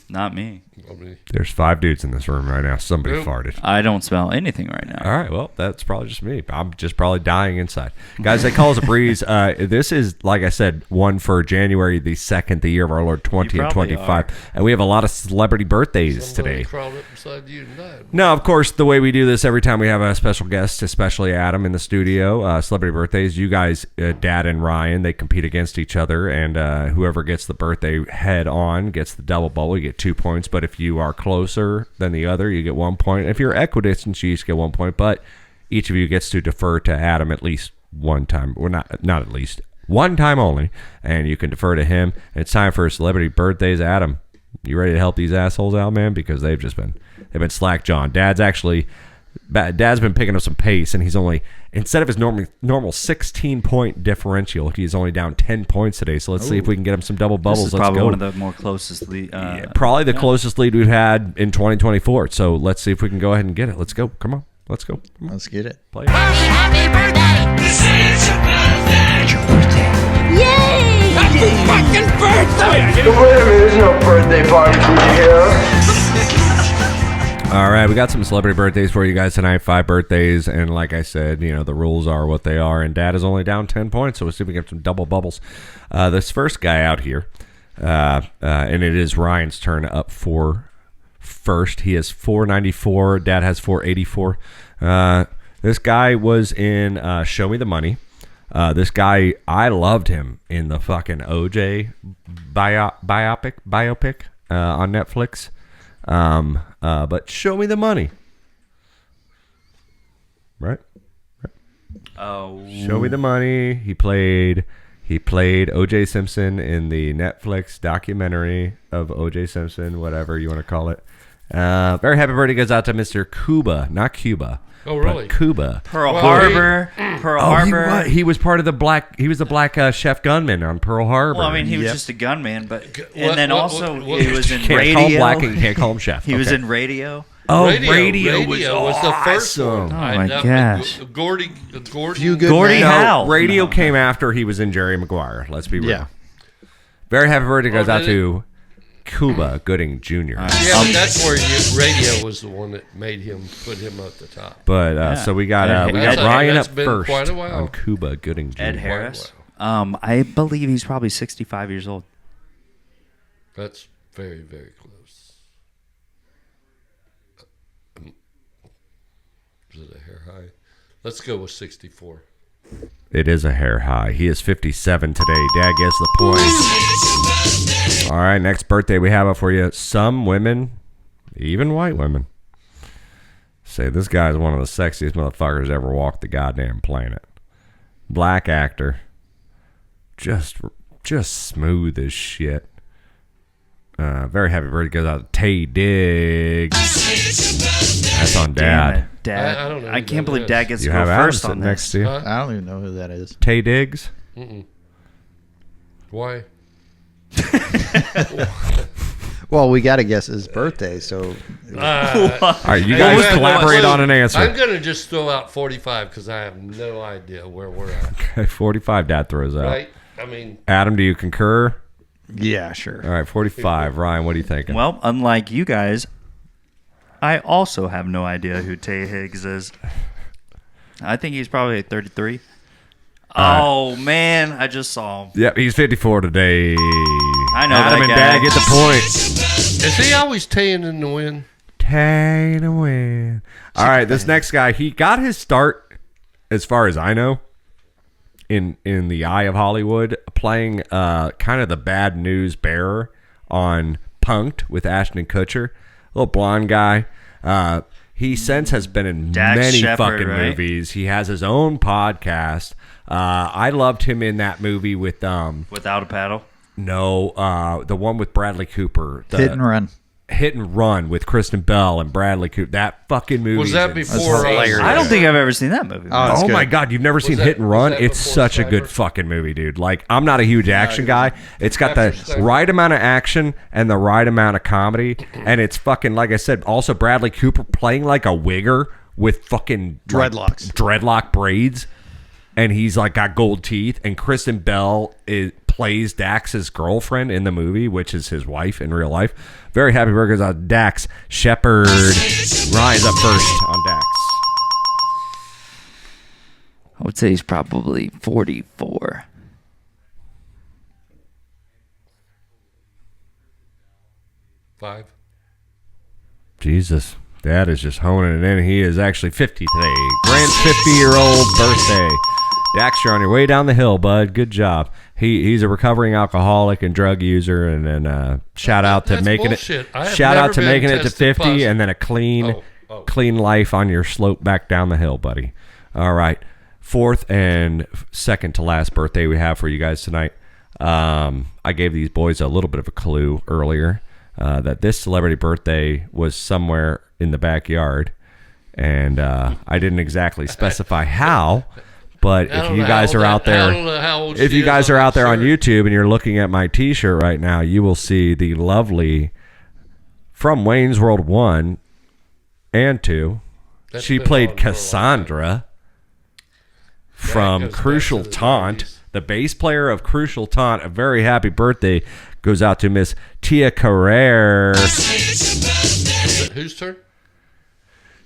S3: not me.
S4: I mean,
S1: There's 5 dudes in this room right now. Somebody
S4: Nope.
S1: farted.
S3: I don't smell anything right now.
S1: All right, well, that's probably just me. I'm just probably dying inside. Guys, they call us a breeze. This is, like I said, one for January the 2nd, the year of our Lord 20 and
S3: probably
S1: 25.
S3: are.
S1: And we have a lot of celebrity birthdays
S4: somebody
S1: today.
S4: crawled up beside you and died.
S1: No, of course, the way we do this every time we have a special guest, especially Adam in the studio, celebrity birthdays, you guys, Dad and Ryan, they compete against each other, and whoever gets the birthday head on gets the double bubble. You get 2 points, but if you are closer than the other, you get 1 point. If you're equidistant, you each get 1 point, but each of you gets to defer to Adam at least one time. Well, not at least. One time only, and you can defer to him. And it's time for celebrity birthdays. Adam, you ready to help these assholes out, man? Because they've been slack-jawing. Dad's been picking up some pace, and he's only, instead of his normal 16-point differential, he's only down 10 points today. So let's see if we can get him some double bubbles.
S3: This is
S1: Let's
S3: probably
S1: go.
S3: one of the more closest.
S1: Probably the closest lead we've had in 2024. So let's see if we can go ahead and get it. Let's go. Come on. Let's go. Come on.
S2: Let's get it.
S1: Play it.
S5: Happy birthday! This is your birthday! It's your birthday! Yay! Happy fucking birthday!
S6: There's no birthday party for you here.
S1: All right, we got some celebrity birthdays for you guys tonight. 5 birthdays, and like I said, the rules are what they are. And Dad is only down 10 points, so we'll see if we can get some double bubbles. This first guy out here, and it is Ryan's turn up for first. He has 494. Dad has 484. This guy was in Show Me the Money. This guy, I loved him in the fucking OJ biopic on Netflix. But show me the money. Right?
S3: Oh,
S1: Show me the money. He played O.J. Simpson in the Netflix documentary of O.J. Simpson, whatever you want to call it. Very happy birthday goes out to Mr. Cuba, not Cuba.
S4: Oh, really?
S1: But Cuba.
S3: Pearl
S4: Well,
S3: Harbor. Pearl
S1: Oh,
S3: Harbor.
S1: he was part of the black. He was the black chef gunman on Pearl Harbor.
S3: Well, I mean, he was
S2: Yep.
S3: just a gunman, but
S4: What-
S3: and then
S4: what-
S3: also
S4: what-
S3: he was in
S1: can't
S3: radio.
S1: call him black and can't call him chef.
S3: He was
S1: Okay.
S3: in radio.
S1: Oh,
S4: Radio
S1: radio
S4: was the first
S1: awesome.
S4: one.
S3: Oh, my gosh.
S4: Gordy.
S2: Few good
S3: Gordy
S2: men.
S1: No,
S3: Howe.
S1: radio came after he was in Jerry Maguire. Let's be real.
S2: Yeah.
S1: Very happy birthday goes out
S4: did
S1: to Cuba Gooding Jr.
S4: Yeah, but that's where radio was the one that made him put him at the top.
S1: But so we got
S4: That's-
S1: Ryan
S4: that's
S1: up
S4: been
S1: first
S4: quite a while.
S1: on Cuba Gooding Jr.
S3: Ed Harris. I believe he's probably 65 years old.
S4: That's very, very close. Is it a hair high? Let's go with 64.
S1: It is a hair high. He is 57 today. Dad gets the point. All right, next birthday we have up for you. Some women, even white women, say this guy is one of the sexiest motherfuckers ever walked the goddamn planet. Black actor. Just smooth as shit. Very happy birthday goes out to Tay Diggs. That's on
S3: Damn
S1: Dad.
S3: it, Dad.
S4: I don't know
S3: I
S4: who
S3: can't
S4: that
S3: believe
S4: is.
S3: Dad gets
S1: You
S3: to
S1: have
S3: go
S1: Adam
S3: first
S1: sitting
S3: on
S1: next
S3: this.
S1: to you.
S4: Huh?
S2: I don't even know who that is.
S1: Tay Diggs.
S4: Why?
S2: Well, we got to guess his birthday, so
S1: All right, you guys
S4: Hey,
S1: collaborate
S4: well,
S1: on an answer.
S4: I'm going to just throw out 45 because I have no idea where we're at.
S1: Okay, 45 Dad throws out.
S4: Right? I mean,
S1: Adam, do you concur?
S2: yeah, sure.
S1: All right, 45. Ryan, what are you thinking?
S3: Well, unlike you guys, I also have no idea who Tay Higgs is. I think he's probably 33. Oh, man. I just saw him.
S1: Yep, he's 54 today.
S3: I know
S1: Adam
S3: that
S1: and
S3: guy.
S1: Dad get the point.
S4: is he always tan in the wind?
S1: Tay to win. All right, this next guy, he got his start, as far as I know, in the eye of Hollywood, playing kind of the bad news bearer on Punk'd with Ashton Kutcher. Little blonde guy. He since has been in
S3: Dax
S1: many
S3: Shepard,
S1: fucking
S3: right?
S1: movies. He has his own podcast. I loved him in that movie with
S3: Without a paddle.
S1: the one with Bradley Cooper. The
S2: Hit and Run.
S1: Hit and Run with Kristen Bell and Bradley Cooper. That fucking movie.
S4: Was that before?
S2: hilarious.
S3: I don't think I've ever seen that movie.
S2: Oh, it's
S1: Oh
S2: good.
S1: my God, you've never seen
S4: that-
S1: Hit and
S4: was
S1: Run?
S4: that
S1: It's
S4: before
S1: such a good
S4: Cyber?
S1: fucking movie, dude. Like, I'm not a huge action guy. It's got
S4: After
S1: the
S4: Cyber.
S1: right amount of action and the right amount of comedy. And it's fucking, like I said, also Bradley Cooper playing like a wigger with fucking like,
S2: Dreadlocks.
S1: dreadlock braids. And he's like got gold teeth. And Kristen Bell plays Dax's girlfriend in the movie, which is his wife in real life. Very happy burgers on Dax Shepard. Ryan's up first on Dax.
S3: I would say he's probably 44.
S4: Five.
S1: Jesus, Dad is just honing it in. He is actually 50 today. Grand 50-year-old birthday. Dax, you're on your way down the hill, bud. Good job. He's a recovering alcoholic and drug user, and then shout out to
S4: That's
S1: making
S4: bullshit. I
S1: it.
S4: have
S1: Shout out
S4: never
S1: to
S4: been
S1: making it to
S4: tested
S1: 50,
S4: positive.
S1: and then a clean, clean life on your slope back down the hill, buddy. All right, fourth and second to last birthday we have for you guys tonight. I gave these boys a little bit of a clue earlier that this celebrity birthday was somewhere in the backyard, and I didn't exactly specify how. But
S4: I
S1: if
S4: don't
S1: you
S4: know
S1: guys
S4: how
S1: are
S4: that-
S1: out
S4: I
S1: there,
S4: don't know how old
S1: if
S4: she
S1: you
S4: is
S1: guys
S4: on
S1: are
S4: that
S1: out there on
S4: shirt.
S1: YouTube and you're looking at my T-shirt right now, you will see the lovely from Wayne's World 1 and 2.
S4: That's
S1: She
S4: been on
S1: played
S4: for a long
S1: Cassandra from
S4: goes back
S1: Crucial
S4: to the
S1: Taunt,
S4: 90s.
S1: the bass player of Crucial Taunt. A very happy birthday goes out to Miss Tia Carrere.
S4: Is it whose turn?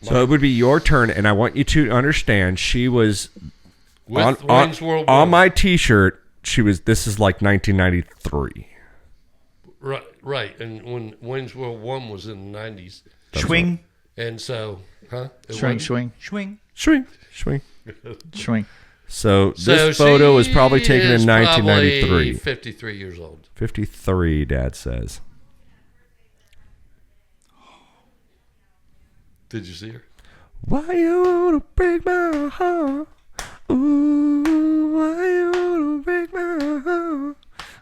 S1: So it would be your turn, and I want you to understand she was
S4: With Wayne's World
S1: on
S4: 1.
S1: my T-shirt. She was. This is like 1993.
S4: Right. And when Wayne's World 1 was in the 90s.
S3: Swing.
S4: And so, huh? It
S2: Swing,
S4: wasn't?
S2: swing,
S3: Swing.
S1: Swing, swing.
S2: swing.
S1: So
S4: So
S1: this photo was probably
S4: she
S1: taken in
S4: is
S1: 1993.
S4: probably 53 years old.
S1: 53, Dad says.
S4: Did you see her?
S1: Why you wanna break my heart? Ooh, why you wanna break my heart?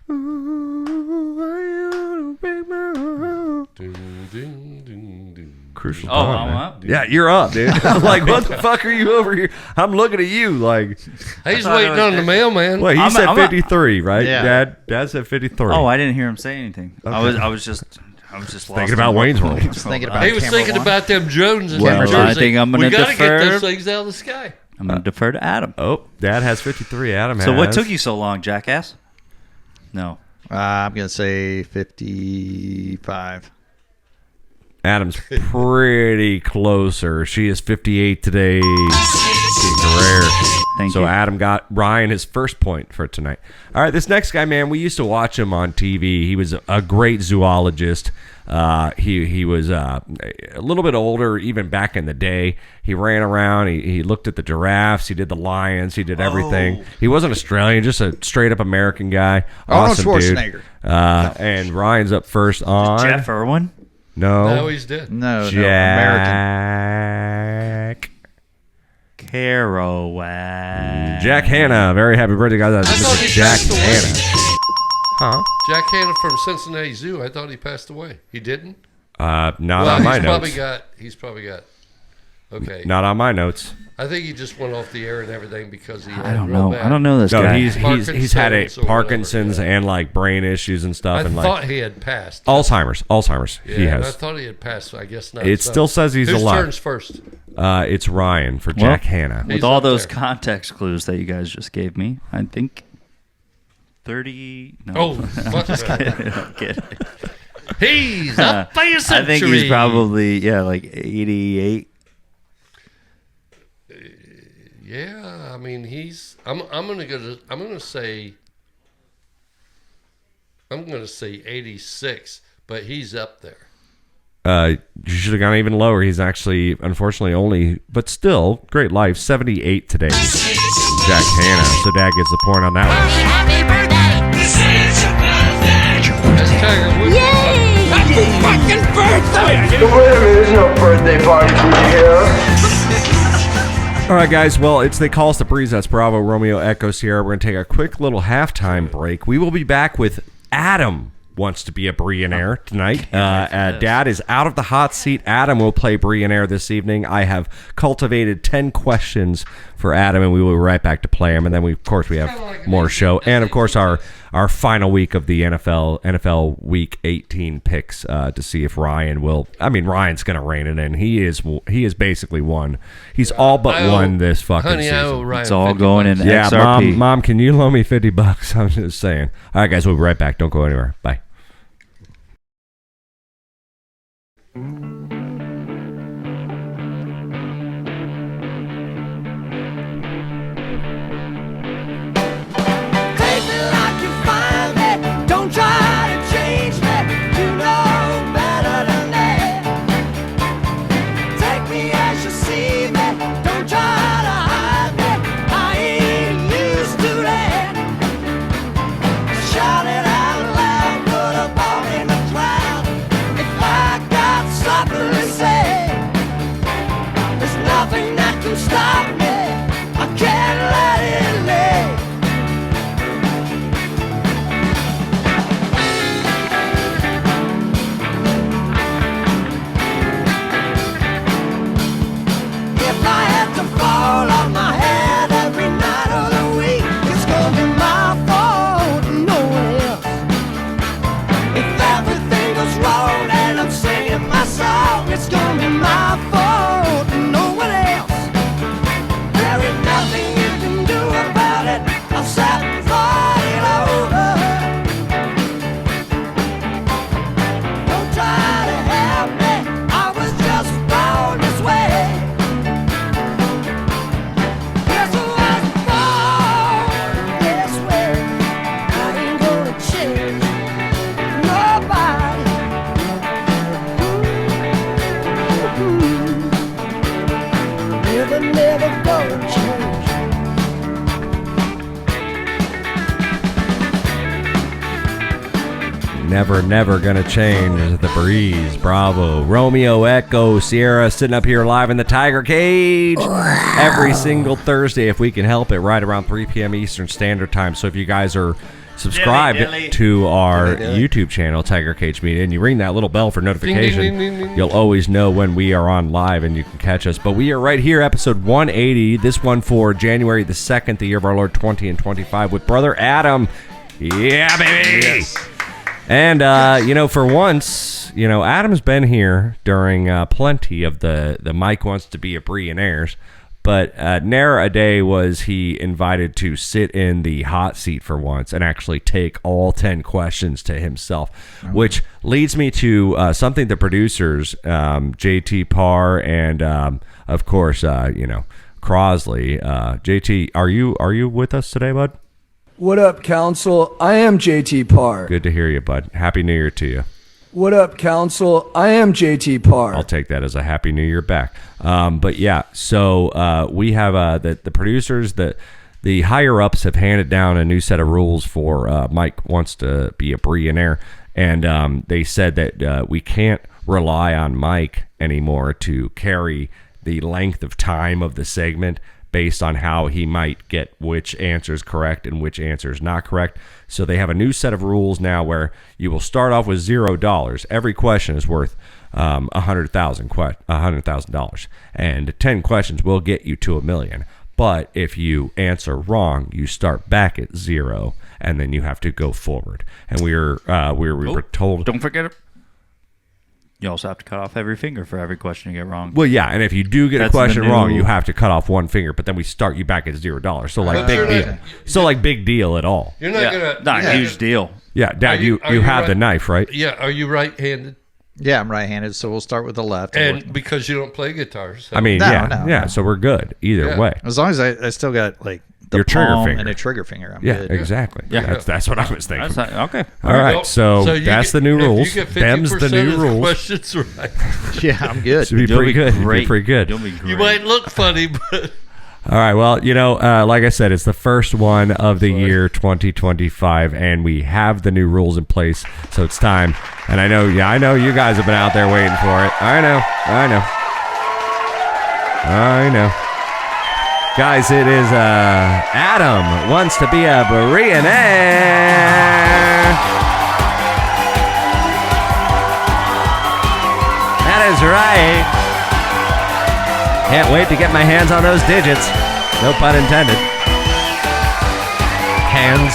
S1: Ooh, why you wanna break my heart?
S4: Ding, ding, ding, ding.
S1: Crucial
S3: Oh,
S1: time,
S3: I'm
S1: man.
S3: up?
S1: Yeah, you're up, dude. I'm like, what the fuck are you over here? I'm looking at you like,
S4: He's
S3: thought
S4: waiting
S3: it was-
S4: on the mailman.
S1: wait, he
S3: I'm-
S1: said
S3: I'm
S1: 53, right?
S2: Yeah.
S1: Dad said 53.
S3: Oh, I didn't hear him say anything. I
S1: Okay.
S3: was just lost
S1: Thinking about
S3: in-
S1: Wayne's World.
S2: Just thinking about
S4: He was
S2: camera
S4: thinking
S2: one.
S4: about them drones in
S3: Well,
S4: New
S3: I
S4: Jersey.
S3: think I'm gonna
S4: We got to get
S3: defer.
S4: those things out of the sky.
S3: I'm going to defer to Adam.
S1: Oh, Dad has 53. Adam has.
S3: So what took you so long, jackass? No.
S2: I'm gonna say 55.
S1: Adam's pretty closer. She is 58 today. Getting rare.
S3: Thank
S1: So
S3: you.
S1: Adam got Ryan his first point for tonight. All right, this next guy, man, we used to watch him on TV. He was a great zoologist. He was a little bit older, even back in the day. He ran around. He looked at the giraffes. He did the lions. He did everything. He wasn't Australian, just a straight up American guy.
S2: Arnold
S1: Awesome dude.
S2: Schwarzenegger.
S1: And Ryan's up first on
S3: Jeff Irwin?
S1: No,
S4: No, he's dead.
S2: No, no, American.
S1: Jack.
S3: Kerouac.
S1: Jack Hanna. Very happy birthday, guys. That's
S4: thought
S1: Mr.
S4: he
S1: Jack
S4: passed away.
S1: Hanna. Huh?
S4: Jack Hanna from Cincinnati Zoo. I thought he passed away. He didn't?
S1: Not
S4: well,
S1: on my
S4: he's
S1: notes.
S4: probably got. Okay.
S1: Not on my notes.
S4: I think he just went off the air and everything because he.
S3: I don't know. I don't know this
S1: No,
S3: guy.
S1: he's had a
S4: Parkinson's or
S1: Parkinson's
S4: whatever, yeah.
S1: and like brain issues and stuff,
S4: I
S1: and
S4: thought
S1: like
S4: he had passed.
S1: Alzheimer's.
S4: Yeah,
S1: He
S4: and I
S1: has.
S4: thought he had passed. I guess not.
S1: It still says he's
S4: Whose
S1: alive.
S4: turns first?
S1: It's Ryan for Jack Hanna.
S3: With
S4: He's
S3: all
S4: up
S3: those
S4: there.
S3: context clues that you guys just gave me, I think 30. No.
S4: Oh, fuck that.
S3: I'm kidding.
S4: He's up by a
S3: I
S4: century.
S3: think he's probably like 88.
S4: Yeah, I mean he's. I'm gonna say 86, but he's up there.
S1: You should have gone even lower. He's actually, unfortunately, only, but still, great life. 78 today. Jack Hanna. So Dad gets the point on that one.
S4: That's Tiger Woods.
S6: So wait a minute, there's no birthday party for you here.
S1: All right, guys. Well, They Call Us the Breeze. That's Bravo, Romeo, Echo, Sierra. We're going to take a quick little halftime break. We will be back with Adam wants to be a Bre'llionaire tonight. Dad is out of the hot seat. Adam will play Bre'llionaire this evening. I have cultivated 10 questions for Adam, and we will be right back to play them. And then, of course, we have more show. And, of course, our final week of the NFL Week 18 picks to see if Ryan will. I mean, Ryan's going to rein it in. He is basically won. He's all but won this fucking
S4: Honey, I owe
S1: season.
S4: Ryan
S3: It's all
S4: 50
S3: going in
S4: bucks.
S1: Yeah,
S3: XRP.
S1: mom, can you loan me $50? I'm just saying. All right, guys, we'll be right back. Don't go anywhere. Bye.
S5: Take me like you find me. Don't try to change me. You know better than that. Take me as you see me. Don't try to hide me. I ain't used to that. Shout it out loud. Put a ball in the crowd. If I got something to say, there's nothing that can stop me. I can't let it lay. If I had to fall on my head every night of the week, it's gonna be my fault, no one else. If everything goes wrong and I'm singing my song, it's gonna be my fault, no one else. There is nothing you can do about it. I've sat and thought it over. Don't try to help me. I was just born this way. Yes, I was born this way. I ain't gonna change nobody. Never gonna change.
S1: never, never gonna change. The Breeze, Bravo, Romeo, Echo, Sierra, sitting up here live in the Tiger Cage every single Thursday, if we can help it, right around 3 p.m. Eastern Standard Time. So if you guys are subscribed to our YouTube channel, Tiger Cage Media, and you ring that little bell for notification,
S4: Ding, ding, ding, ding.
S1: you'll always know when we are on live and you can catch us. But we are right here, episode 180, this one for January the 2nd, the year of our Lord 20 and 25, with brother Adam. Yeah, baby! Yes. And, for once, Adam's been here during plenty of the Mike Wants to Be a Bre'llionaire's. But ne'er a day was he invited to sit in the hot seat for once and actually take all 10 questions to himself, which leads me to something the producers, JT Parr and, of course, Crosley. JT, are you with us today, bud?
S7: What up, Council? I am JT Parr.
S1: Good to hear you, bud. Happy New Year to you.
S7: What up, Council? I am JT Parr.
S1: I'll take that as a Happy New Year back. But yeah, so we have the producers, the higher ups have handed down a new set of rules for Mike Wants to Be a Bre'llionaire, and they said that we can't rely on Mike anymore to carry the length of time of the segment based on how he might get which answers correct and which answers not correct. So they have a new set of rules now where you will start off with $0. Every question is worth $100,000, and 10 questions will get you to $1 million. But if you answer wrong, you start back at 0, and then you have to go forward. And we were told.
S3: Don't forget it. You also have to cut off every finger for every question you get wrong.
S1: Well, yeah, and if you do get a question wrong, you have to cut off one finger, but then we start you back at $0. So like big deal. So like big deal at all.
S4: You're not gonna
S3: not a huge deal.
S1: Yeah, Dad, you have the knife, right?
S4: Yeah, are you right-handed?
S2: Yeah, I'm right-handed, so we'll start with the left.
S4: And because you don't play guitar. So.
S1: I mean,
S2: No.
S1: so we're good either way.
S2: As long as I still got like the
S1: your trigger
S2: palm
S1: finger
S2: and a trigger finger, I'm
S1: yeah,
S2: good.
S1: exactly. Yeah, that's what I was thinking.
S3: That's okay.
S1: All right, so that's the new rules. Them's the new rules.
S4: Questions right.
S2: Yeah, I'm good.
S1: Should be pretty good. Be pretty good.
S3: You'll be great.
S4: You might look funny, but.
S1: All right, well, like I said, it's the first one of the year 2025, and we have the new rules in place, so it's time. And I know you guys have been out there waiting for it. I know. Guys, it is Adam Wants to Be a Bre'llionaire. That is right. Can't wait to get my hands on those digits. No pun intended. Hands,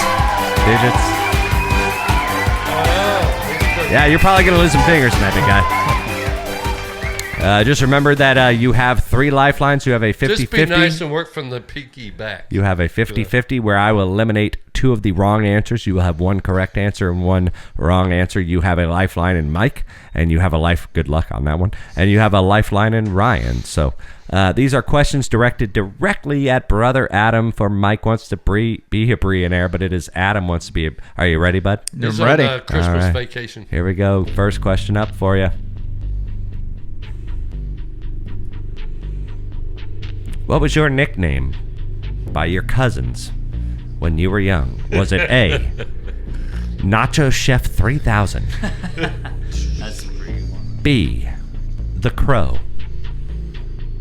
S1: digits. Yeah, you're probably going to lose some fingers tonight, big guy. Just remember that you have 3 lifelines. You have a 50-50.
S4: Just be nice and work from the peaky back.
S1: You have a 50-50 where I will eliminate 2 of the wrong answers. You will have 1 correct answer and 1 wrong answer. You have a lifeline in Mike, and you have a good luck on that one. And you have a lifeline in Ryan. So these are questions directed directly at brother Adam for Mike Wants to Be a Bre'llionaire, but it is Adam Wants to Be a... Are you ready, bud?
S4: It's
S2: I'm ready.
S4: On, Christmas
S1: right.
S4: vacation.
S1: Here we go. First question up for you. What was your nickname by your cousins when you were young? Was it A, Nacho Chef 3000?
S3: That's a pretty one.
S1: B, The Crow?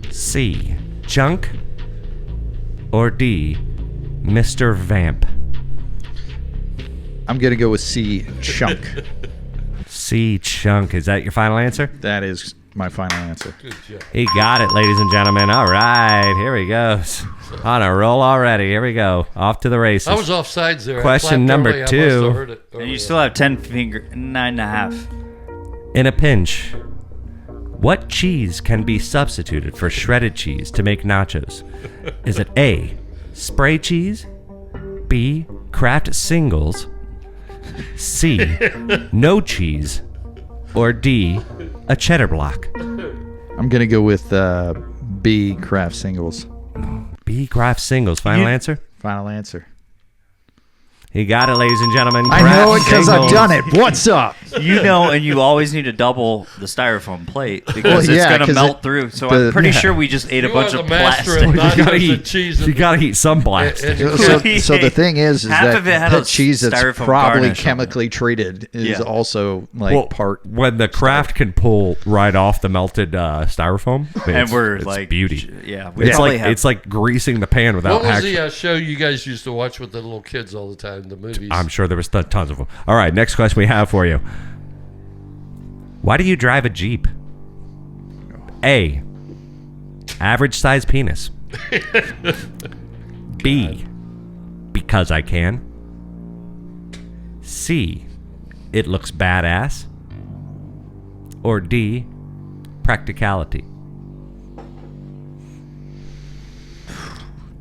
S1: C, Junk? Or D, Mr. Vamp?
S2: I'm going to go with C, Chunk.
S1: C, Chunk. Is that your final answer?
S2: That is my final answer.
S4: Good job.
S1: He got it, ladies and gentlemen. All right, here he goes. On a roll already. Here we go. Off to the races.
S4: I was offsides there. I
S1: Question
S4: clapped
S1: number
S4: early. I
S1: 2.
S4: must have heard it
S3: And you
S4: earlier.
S3: still have 9.5.
S1: In a pinch, what cheese can be substituted for shredded cheese to make nachos? Is it A, spray cheese? B, Kraft singles? C, no cheese? Or D, a cheddar block?
S2: I'm going to go with B, Kraft singles.
S1: B, Kraft singles. Final answer?
S2: Final answer.
S1: He got it, ladies and gentlemen.
S2: I know it because I've
S1: Singles.
S2: done it. What's up?
S3: You know, and you always need to double the styrofoam plate because
S2: Well,
S3: it's
S2: yeah,
S3: going to
S2: 'cause
S3: melt
S2: it-
S3: through. So
S2: the-
S3: I'm pretty
S2: yeah.
S3: sure we just ate a
S4: You
S3: bunch
S4: are
S3: of
S4: the master
S3: plastic.
S4: of not
S1: You gotta
S4: using
S1: eat.
S4: cheese.
S1: You gotta eat some plastic.
S2: So the thing is
S3: Half
S2: that
S3: of it had
S2: that
S3: a
S2: cheese that's
S3: styrofoam
S2: probably
S3: garnish on it.
S2: chemically treated is
S3: Yeah.
S2: also like
S1: Well,
S2: part.
S1: when the craft can pull right off the melted styrofoam,
S3: And we're
S1: it's
S3: like,
S1: beauty.
S3: Yeah, we
S1: It's
S3: probably
S1: like
S3: have,
S1: it's like greasing the pan without
S4: What was
S1: actually.
S4: the show you guys used to watch with the little kids all the time? The movies.
S1: I'm sure there was tons of them. All right, next question we have for you. Why do you drive a Jeep? A. Average size penis. B. Because I can. C. It looks badass. Or D. Practicality.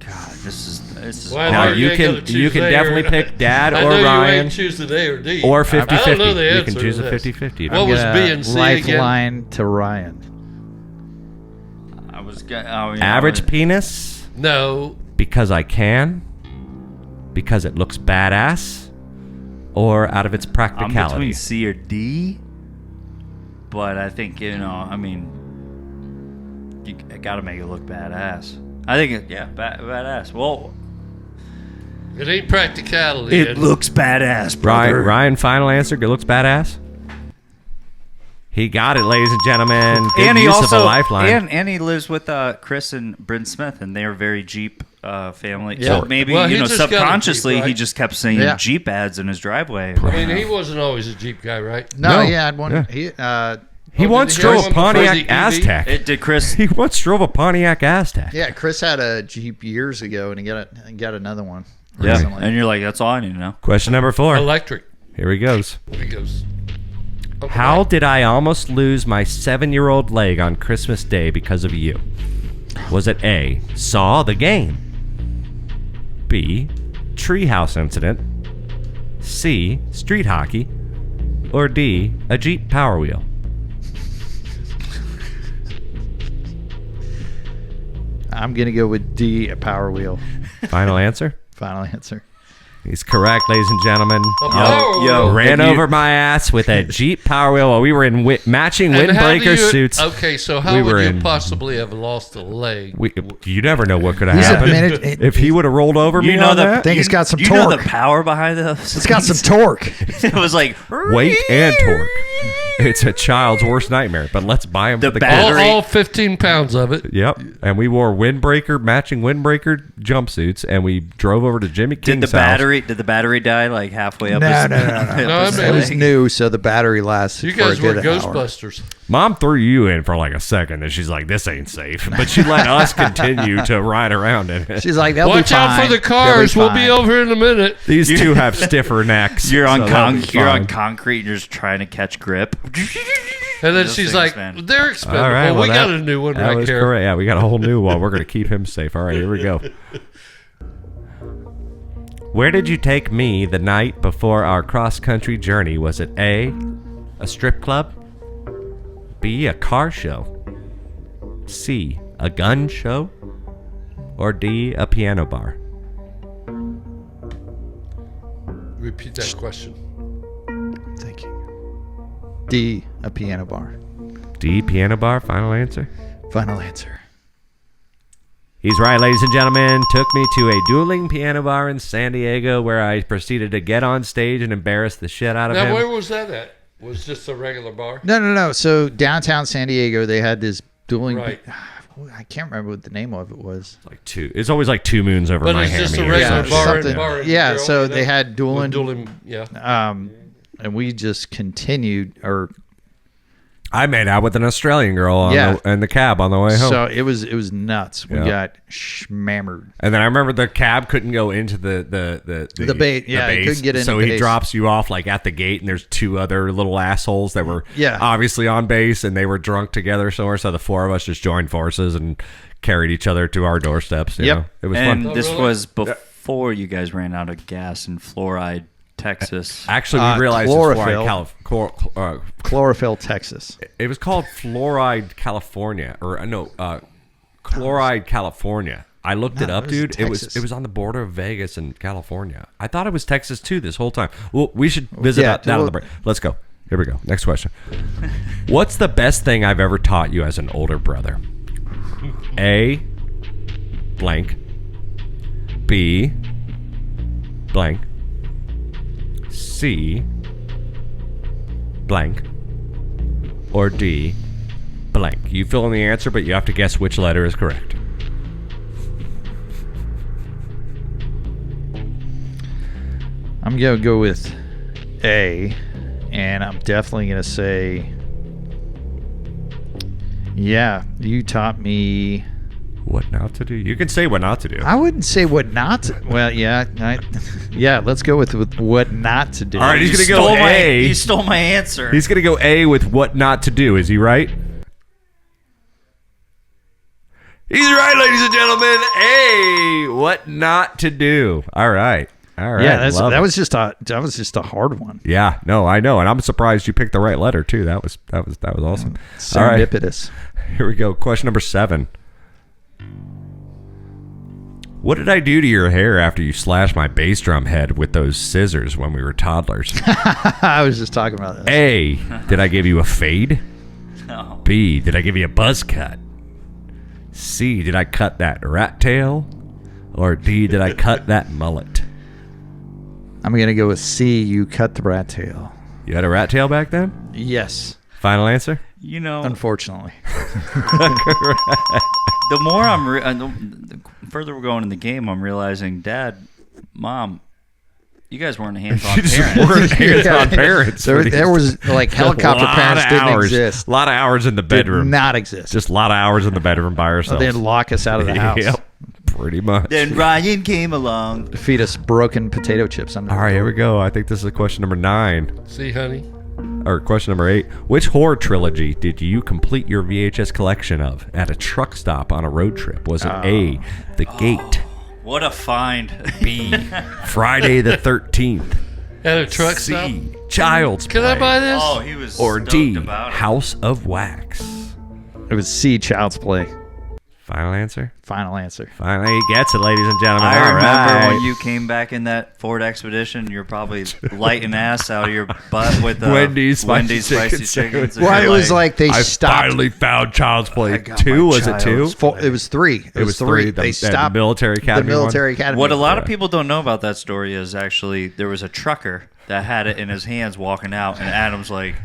S3: God, this is
S4: Well,
S1: Now
S4: I know
S1: you
S4: ain't
S1: can
S4: gonna choose
S1: you can
S4: A
S1: definitely
S4: or-
S1: pick Dad
S4: I
S1: or
S4: know you
S1: Ryan
S4: ain't choosing A or D.
S1: or
S4: I don't
S1: 50-50.
S4: know the
S1: You can
S4: answer
S1: choose
S4: to
S1: a
S4: this.
S1: 50-50.
S4: What was B and C again?
S2: Lifeline to Ryan.
S3: I was
S1: Average penis.
S4: No.
S1: Because I can. Because it looks badass. Or out of its
S3: I'm
S1: practicality.
S3: between C or D, but I think you got to make it look badass. I think badass. Well,
S4: It ain't practicality.
S3: it looks badass, brother.
S1: Ryan, final answer. It looks badass. He got it, ladies and gentlemen. Good
S3: And he
S1: use
S3: also
S1: of a lifeline.
S3: and he lives with Chris and Bryn Smith, and they're very Jeep family.
S2: Yeah.
S3: So maybe
S4: Well, he just got a Jeep,
S3: subconsciously he
S4: right?
S3: just kept seeing
S2: Yeah.
S3: Jeep ads in his driveway.
S4: I mean, he wasn't always a Jeep guy, right?
S2: No,
S1: No.
S2: yeah, I'd one.
S1: Yeah.
S2: He,
S1: He
S4: Oh,
S1: once
S4: did he have
S1: drove a
S4: one before the
S1: Pontiac
S4: EV?
S1: Aztec.
S3: It did Chris.
S1: He once drove a Pontiac Aztec.
S2: yeah, Chris had a Jeep years ago, and he got another one.
S3: Yeah,
S2: recently.
S3: and you're like, that's all I need to know.
S1: Question number 4.
S4: Electric.
S1: Here he goes.
S4: He goes. Okay.
S1: How did I almost lose my 7-year-old leg on Christmas Day because of you? Was it A, Saw the Game? B, Treehouse Incident? C, Street Hockey? Or D, a Jeep Power Wheel?
S2: I'm gonna go with D, a Power Wheel.
S1: Final answer?
S2: Final answer.
S1: He's correct, ladies and gentlemen.
S4: A Power Wheel.
S1: Ran
S3: if you-
S1: over my ass with a Jeep Power Wheel while we were in matching
S4: And how do
S1: windbreaker
S4: you-
S1: suits.
S4: Okay, so how
S1: We
S4: would
S1: were
S4: you
S1: in-
S4: possibly have lost a leg?
S1: You never know what could have
S2: He's a
S1: happened.
S2: minute.
S1: If he would have rolled over me
S3: You know
S1: on
S3: the
S1: that,
S2: Thing, it's got some
S3: you know
S2: torque.
S3: the power behind those.
S2: It's got some torque.
S3: It was like
S1: weight and torque. It's a child's worst nightmare, but let's buy them
S3: The
S1: for the
S3: battery-
S1: kids.
S4: all 15 pounds of it.
S1: Yep. And we wore matching windbreaker jumpsuits, and we drove over to Jimmy King's
S3: Did the
S1: house.
S3: battery die like halfway up?
S2: No,
S3: his,
S2: no, no, no.
S3: up
S4: No,
S3: his
S4: I mean,
S2: It was
S3: leg?
S2: new, so the battery lasted
S4: You
S2: for a
S4: guys were
S2: good hour.
S4: Ghostbusters.
S1: Mom threw you in for like a second, and she's like, "This ain't safe," but she let us continue to ride around in it.
S2: She's like, "They'll
S4: Watch
S2: be fine.
S4: out for the
S2: They'll
S4: cars. We'll be
S2: fine."
S4: over in a minute.
S1: These two have stiffer necks.
S3: You're on
S1: so they'll be
S3: you're on
S1: fine.
S3: concrete. And you're just trying to catch grip.
S4: And then
S3: Those
S4: she's
S3: things,
S4: like,
S3: man.
S4: they're expendable.
S1: All right, well,
S4: we got
S1: that-
S4: a new one
S1: that
S4: right
S1: was
S4: here.
S1: correct. Yeah, we got a whole new one. We're going to keep him safe. All right, here we go. Where did you take me the night before our cross-country journey? Was it A, a strip club? B, a car show? C, a gun show? Or D, a piano bar?
S4: Repeat that question.
S2: Thank you. D, a piano bar.
S1: D, piano bar, final answer?
S2: Final answer.
S1: He's right, ladies and gentlemen. Took me to a dueling piano bar in San Diego where I proceeded to get on stage and embarrass the shit out of
S4: Now,
S1: him.
S4: where was that at? Was just a regular bar?
S2: No. So downtown San Diego, they had this dueling.
S4: Right.
S2: I can't remember what the name of it was.
S1: Like two. It's always like 2 moons over
S4: But
S1: my
S4: it's just
S1: hammy.
S4: a regular
S2: Yeah,
S4: bar,
S2: something.
S4: and bar. And
S2: Yeah,
S4: grill,
S2: so
S4: you
S2: they
S4: know?
S2: had dueling.
S4: Yeah.
S2: And we just continued,
S1: I made out with an Australian girl on
S2: Yeah.
S1: in the cab on the way home.
S2: so it was nuts. We
S1: Yeah.
S2: got schmammered.
S1: And then I remember the cab couldn't go into the
S2: bait, yeah, it
S1: base.
S2: couldn't get into
S1: So he
S2: base.
S1: drops you off like at the gate, and there's 2 other little assholes that were
S2: Yeah.
S1: obviously on base, and they were drunk together somewhere. So the 4 of us just joined forces and carried each other to our doorsteps. You
S2: Yep.
S1: know? It was
S3: And
S1: fun.
S3: this
S4: really?
S3: was before you guys ran out of gas in Fluoride, Texas.
S1: Actually, we realized it's
S2: chlorophyll.
S1: Fluoride,
S2: Chlorophyll, Texas.
S1: it was called Fluoride, California, or Chloride, California. I looked it
S2: No,
S1: up,
S2: it was
S1: dude.
S2: Texas.
S1: It was on the border of Vegas and California. I thought it was Texas too this whole time. Well, we should visit
S2: yeah,
S1: that on the break. Let's go. Here we go. Next question. What's the best thing I've ever taught you as an older brother? A, blank. B, blank. C, blank. Or D, blank. You fill in the answer, but you have to guess which letter is correct.
S2: I'm gonna go with A, and I'm definitely gonna say, yeah, you taught me.
S1: What not to do? You can say what not to do.
S2: I wouldn't say what not to. Well, yeah, yeah. Let's go with what not to do.
S1: All right, he's
S3: You
S1: gonna go
S3: stole
S1: A.
S3: You stole my answer.
S1: He's gonna go A with what not to do. Is he right? He's right, ladies and gentlemen. A, what not to do. All right.
S2: Yeah,
S1: Love
S2: that
S1: it.
S2: was just a hard one.
S1: Yeah, no, I know, and I'm surprised you picked the right letter too. That was awesome. All right,
S2: Serendipitous.
S1: here we go. Question number 7. What did I do to your hair after you slashed my bass drum head with those scissors when we were toddlers?
S2: I was just talking about that.
S1: A, did I give you a fade?
S3: No.
S1: B, did I give you a buzz cut? C, did I cut that rat tail? Or D, did I cut that mullet?
S2: I'm gonna go with C. You cut the rat tail.
S1: You had a rat tail back then?
S2: Yes,
S1: Final answer?
S3: You know,
S2: unfortunately.
S3: the more the further we're going in the game, I'm realizing, Dad, Mom, you guys weren't hands-on
S1: You just
S3: parents.
S1: weren't hands-on parents.
S2: There was like helicopter parents didn't exist.
S1: A lot of hours in the bedroom.
S2: Did not exist.
S1: Just a lot of hours in the bedroom by ourselves.
S2: They'd lock us out of the house.
S1: Yep, pretty much.
S3: Then Ryan came along.
S2: Feed us broken potato chips.
S1: All right, here we go. I think this is question number 9.
S4: See, honey?
S1: Or question number 8. Which horror trilogy did you complete your VHS collection of at a truck stop on a road trip? Was it A, The Gate,
S3: What a find.
S1: B, Friday the 13th,
S4: At a truck stop?
S1: C, Child's
S4: Can
S1: Play,
S4: I buy this?
S3: Oh, he was
S1: or
S3: stoked
S1: D,
S3: about it.
S1: House of Wax?
S2: It was C. Child's Play.
S1: Final answer?
S2: Final answer.
S1: Finally, he gets it, ladies and gentlemen.
S3: I
S1: All
S3: remember
S1: right.
S3: when you came back in that Ford Expedition, you're probably lighting ass out of your butt with
S1: Wendy's
S3: Wendy's
S1: spicy
S3: spicy
S1: chicken
S3: chickens.
S2: Well, it was like they
S1: I
S2: stopped.
S1: finally found Child's Play.
S2: I got
S1: 2,
S2: my
S1: was it 2?
S2: It was 3.
S1: It was 3.
S2: They
S1: The
S2: stopped
S1: military academy
S2: The military academy.
S3: What a lot
S1: Yeah.
S3: of people don't know about that story is actually there was a trucker that had it in his hands walking out, and Adam's like,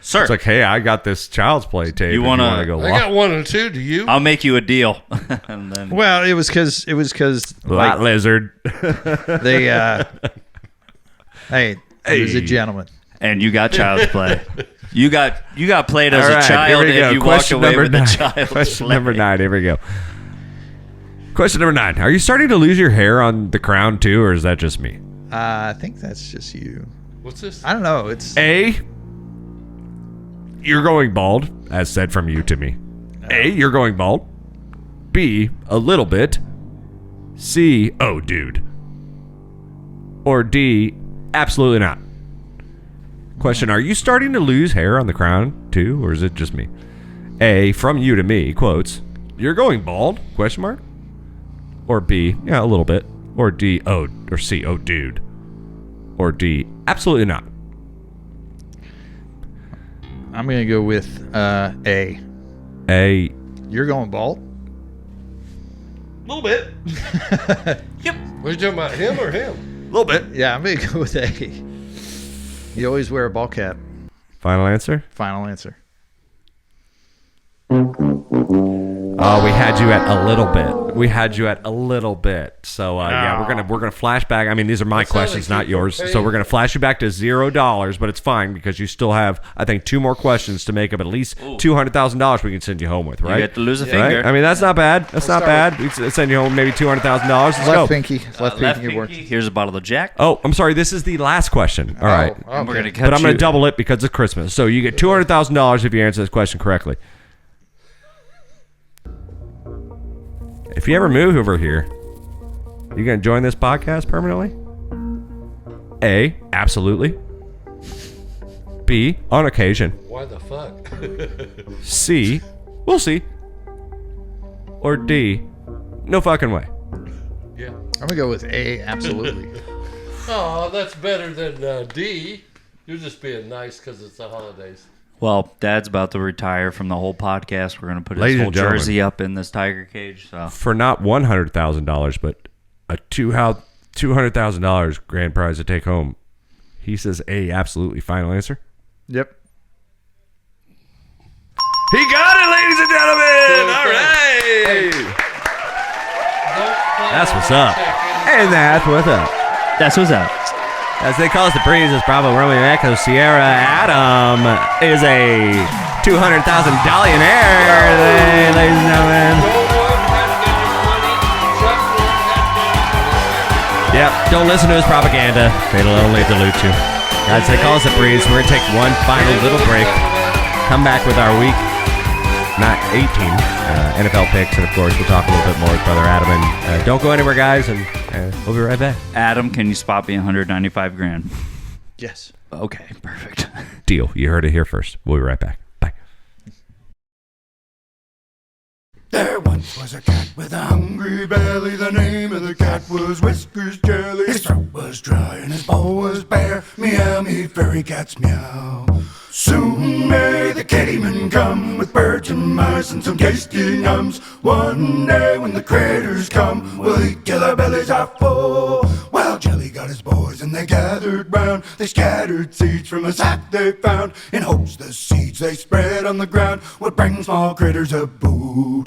S3: "Sir,
S1: It's like, hey, I got this Child's Play tape.
S3: You
S1: if
S3: wanna-
S1: go
S4: I got 1 and 2. Do you?
S3: I'll make you a deal." And then
S2: Well, it was because
S1: Lot lizard.
S2: they hey, he was a gentleman.
S3: and you got Child's Play. You got played as
S1: All
S3: a
S1: right,
S3: child,
S1: here we
S3: and
S1: go.
S3: you
S1: Question
S3: walked away
S1: number
S3: with
S1: 9.
S3: the Child's
S1: Question
S3: Play.
S1: number 9. Here we go. Question number 9. Are you starting to lose your hair on the crown too, or is that just me?
S2: I think that's just you.
S4: What's this?
S2: I don't know. It's
S1: A, you're going bald, as said from you to me. A, you're going bald. B, a little bit. C, oh, dude. Or D, absolutely not. Question, are you starting to lose hair on the crown too, or is it just me? A, from you to me, quotes, you're going bald, question mark? Or B, yeah, a little bit. Or D, oh, or C, oh, dude. Or D, absolutely not.
S2: I'm gonna go with A.
S1: A,
S2: You're going bald?
S3: A little bit.
S4: What are you talking about, him or him?
S1: little bit.
S2: Yeah, I'm gonna go with A. You always wear a ball cap.
S1: Final answer?
S2: Final answer.
S1: Oh, we had you at a little bit. So yeah, we're gonna flash back. I mean, these are my
S4: That sounds
S1: questions,
S4: like
S1: not
S4: you
S1: yours.
S4: prepared.
S1: So we're gonna flash you back to $0, but it's fine because you still have, I think, 2 more questions to make up at least $200,000 we can send you home with, right?
S3: You get to lose a
S1: Right?
S3: finger.
S1: I mean, that's not bad. That's not bad. We can send you home maybe $200,000. Let's go.
S2: Left pinky. Left
S3: Left
S2: pinky works.
S3: pinky. Here's a bottle of Jack.
S1: Oh, I'm sorry. This is the last question. All right.
S2: Oh,
S3: And we're
S2: okay.
S3: gonna cut
S1: But I'm going
S3: you-
S1: to double it because it's Christmas. So you get $200,000 if you answer this question correctly. If you ever move over here, you going to join this podcast permanently? A, absolutely. B, on occasion.
S4: Why the fuck?
S1: C, we'll see. Or D, No fucking way.
S4: Yeah.
S2: I'm gonna go with A. Absolutely.
S4: Oh, that's better than D. You're just being nice because it's the holidays.
S3: Well, Dad's about to retire from the whole podcast. We're going to put
S1: Ladies
S3: his whole
S1: and gentlemen.
S3: jersey up in this tiger cage. So
S1: For not $100,000, but a $200,000 grand prize to take home. He says A. Absolutely. Final answer.
S2: Yep.
S1: He got it, ladies and gentlemen. All right. That's what's up. And that's what's up.
S3: that's what's up.
S1: As they call us the Breeze, it's Bravo, Romeo, Echo, Sierra. Adam is a $200,000 ladies and gentlemen. Yep, don't listen to his propaganda. It'll only dilute you. Guys, they call us the Breeze. We're going to take one final little break. Come back with our week, not 18, NFL picks. And, of course, we'll talk a little bit more with Brother Adam. And don't go anywhere, guys, and we'll be right back.
S3: Adam, can you spot me 195 grand?
S2: Yes.
S3: Okay, perfect.
S1: Deal. You heard it here first. We'll be right back. Bye.
S8: There once was a cat with a hungry belly. The name of the cat was Whiskers Jelly. His throat was dry and his bowl was bare. Meow, me fairy cats meow. Soon may the kittyman come with birds and mice and some tasty nums. One day when the critters come, we'll eat till our bellies are full. Well, Jelly got his boys and they gathered round. They scattered seeds from a sack they found, in hopes the seeds they spread on the ground would bring small critters a boot.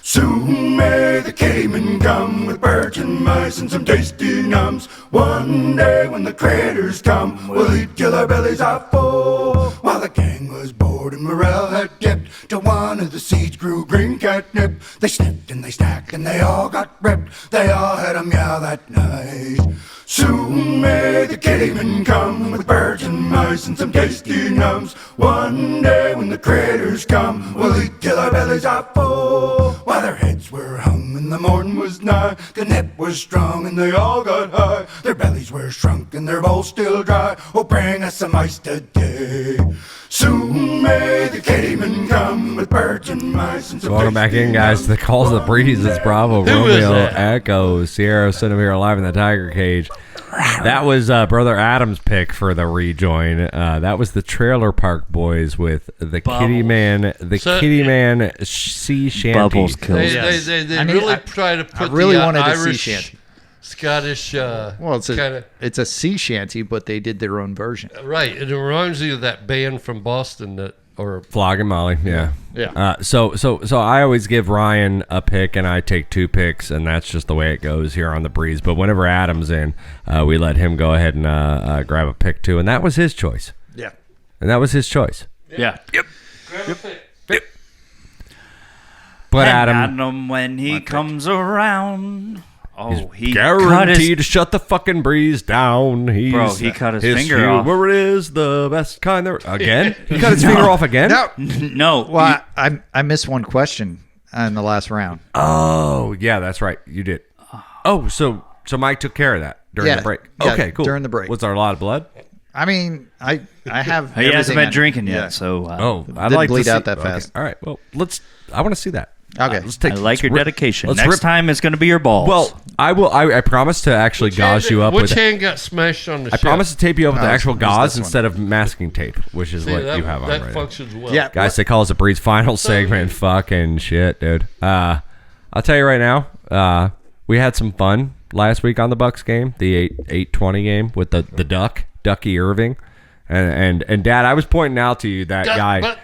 S8: Soon may the kittyman come with birds and mice and some tasty nums. One day when the critters come, we'll eat till our bellies are full. While the gang was bored and morale had dipped, till one of the seeds grew green catnip. They sniffed and they stacked and they all got ripped. They all had a meow that night. Soon may the kittyman come with birds and mice and some tasty nums. One day when the critters come, we'll eat till our bellies are full. While their heads were hung and the morn was nigh, the nip was strong and they all got high. Their bellies were shrunk and their bowls still dry. Oh, bring us some ice today. Soon may the kittyman come with birds and mice and some
S1: Welcome back
S8: tasty
S1: in, guys, to the Calls of the Breeze. It's Bravo,
S4: Who is
S1: Romeo,
S4: that?
S1: Echo, Sierra, sitting here live in the Tiger Cage. That was Brother Adam's pick for the rejoin. That was the Trailer Park Boys with the Kitty Man, Kitty Man Sea Shanty.
S3: Bubbles kills.
S4: They
S2: I need-
S4: really
S2: I-
S4: try to put
S2: really
S4: the
S2: wanted a sea
S4: Irish,
S2: shanty.
S4: Scottish,
S2: Well, it's a sea shanty, but they did their own version.
S4: right. It reminds you of that band from Boston that, or
S1: Flogging Molly, yeah.
S2: Yeah.
S1: So I always give Ryan a pick, and I take two picks, and that's just the way it goes here on the Breeze. But whenever Adam's in, we let him go ahead and grab a pick too, and that was his choice.
S2: Yeah.
S1: And that was his choice.
S3: Yeah.
S4: grab a pick.
S1: But
S3: And
S1: Adam,
S3: when he comes around, he cut
S1: guaranteed
S3: his
S1: to shut the fucking Breeze down.
S3: he cut his finger off.
S1: Humor is the best kind there. Again? He cut his finger off again?
S2: No.
S3: no.
S2: Well, I missed one question in the last round.
S1: Oh, yeah, that's right. You did. Oh, so Mike took care of that during the break.
S2: Yeah,
S1: Okay, cool.
S2: during the break.
S1: Was there a lot of blood?
S2: I mean, I have.
S3: He hasn't
S2: everything
S3: been
S2: I-
S3: drinking yet,
S2: yeah.
S3: so
S1: I'd
S2: Didn't
S1: like
S2: bleed
S1: to
S2: out
S1: see,
S2: that
S1: okay.
S2: fast.
S1: All right, well, I want to see that.
S2: Okay.
S1: Let's take.
S3: I like your dedication.
S1: let's
S3: Next
S1: rip-
S3: time it's going to be your balls.
S1: Well, I will. I promise to actually gauze you up
S4: Which
S1: with.
S4: hand got smashed on the
S1: I
S4: ship?
S1: promise to tape you up with the
S2: Oh,
S1: actual
S2: it's
S1: gauze
S2: this one.
S1: instead of masking tape, which is
S4: See,
S1: what
S4: that,
S1: you have on
S4: that
S1: right now.
S4: functions well.
S2: Yeah.
S1: Guys, they call us a Breeze final segment. Fucking shit, dude. I'll tell you right now. We had some fun last week on the Bucks game, the 8-20 game with the Ducky Irving, and Dad, I was pointing out to you that guy.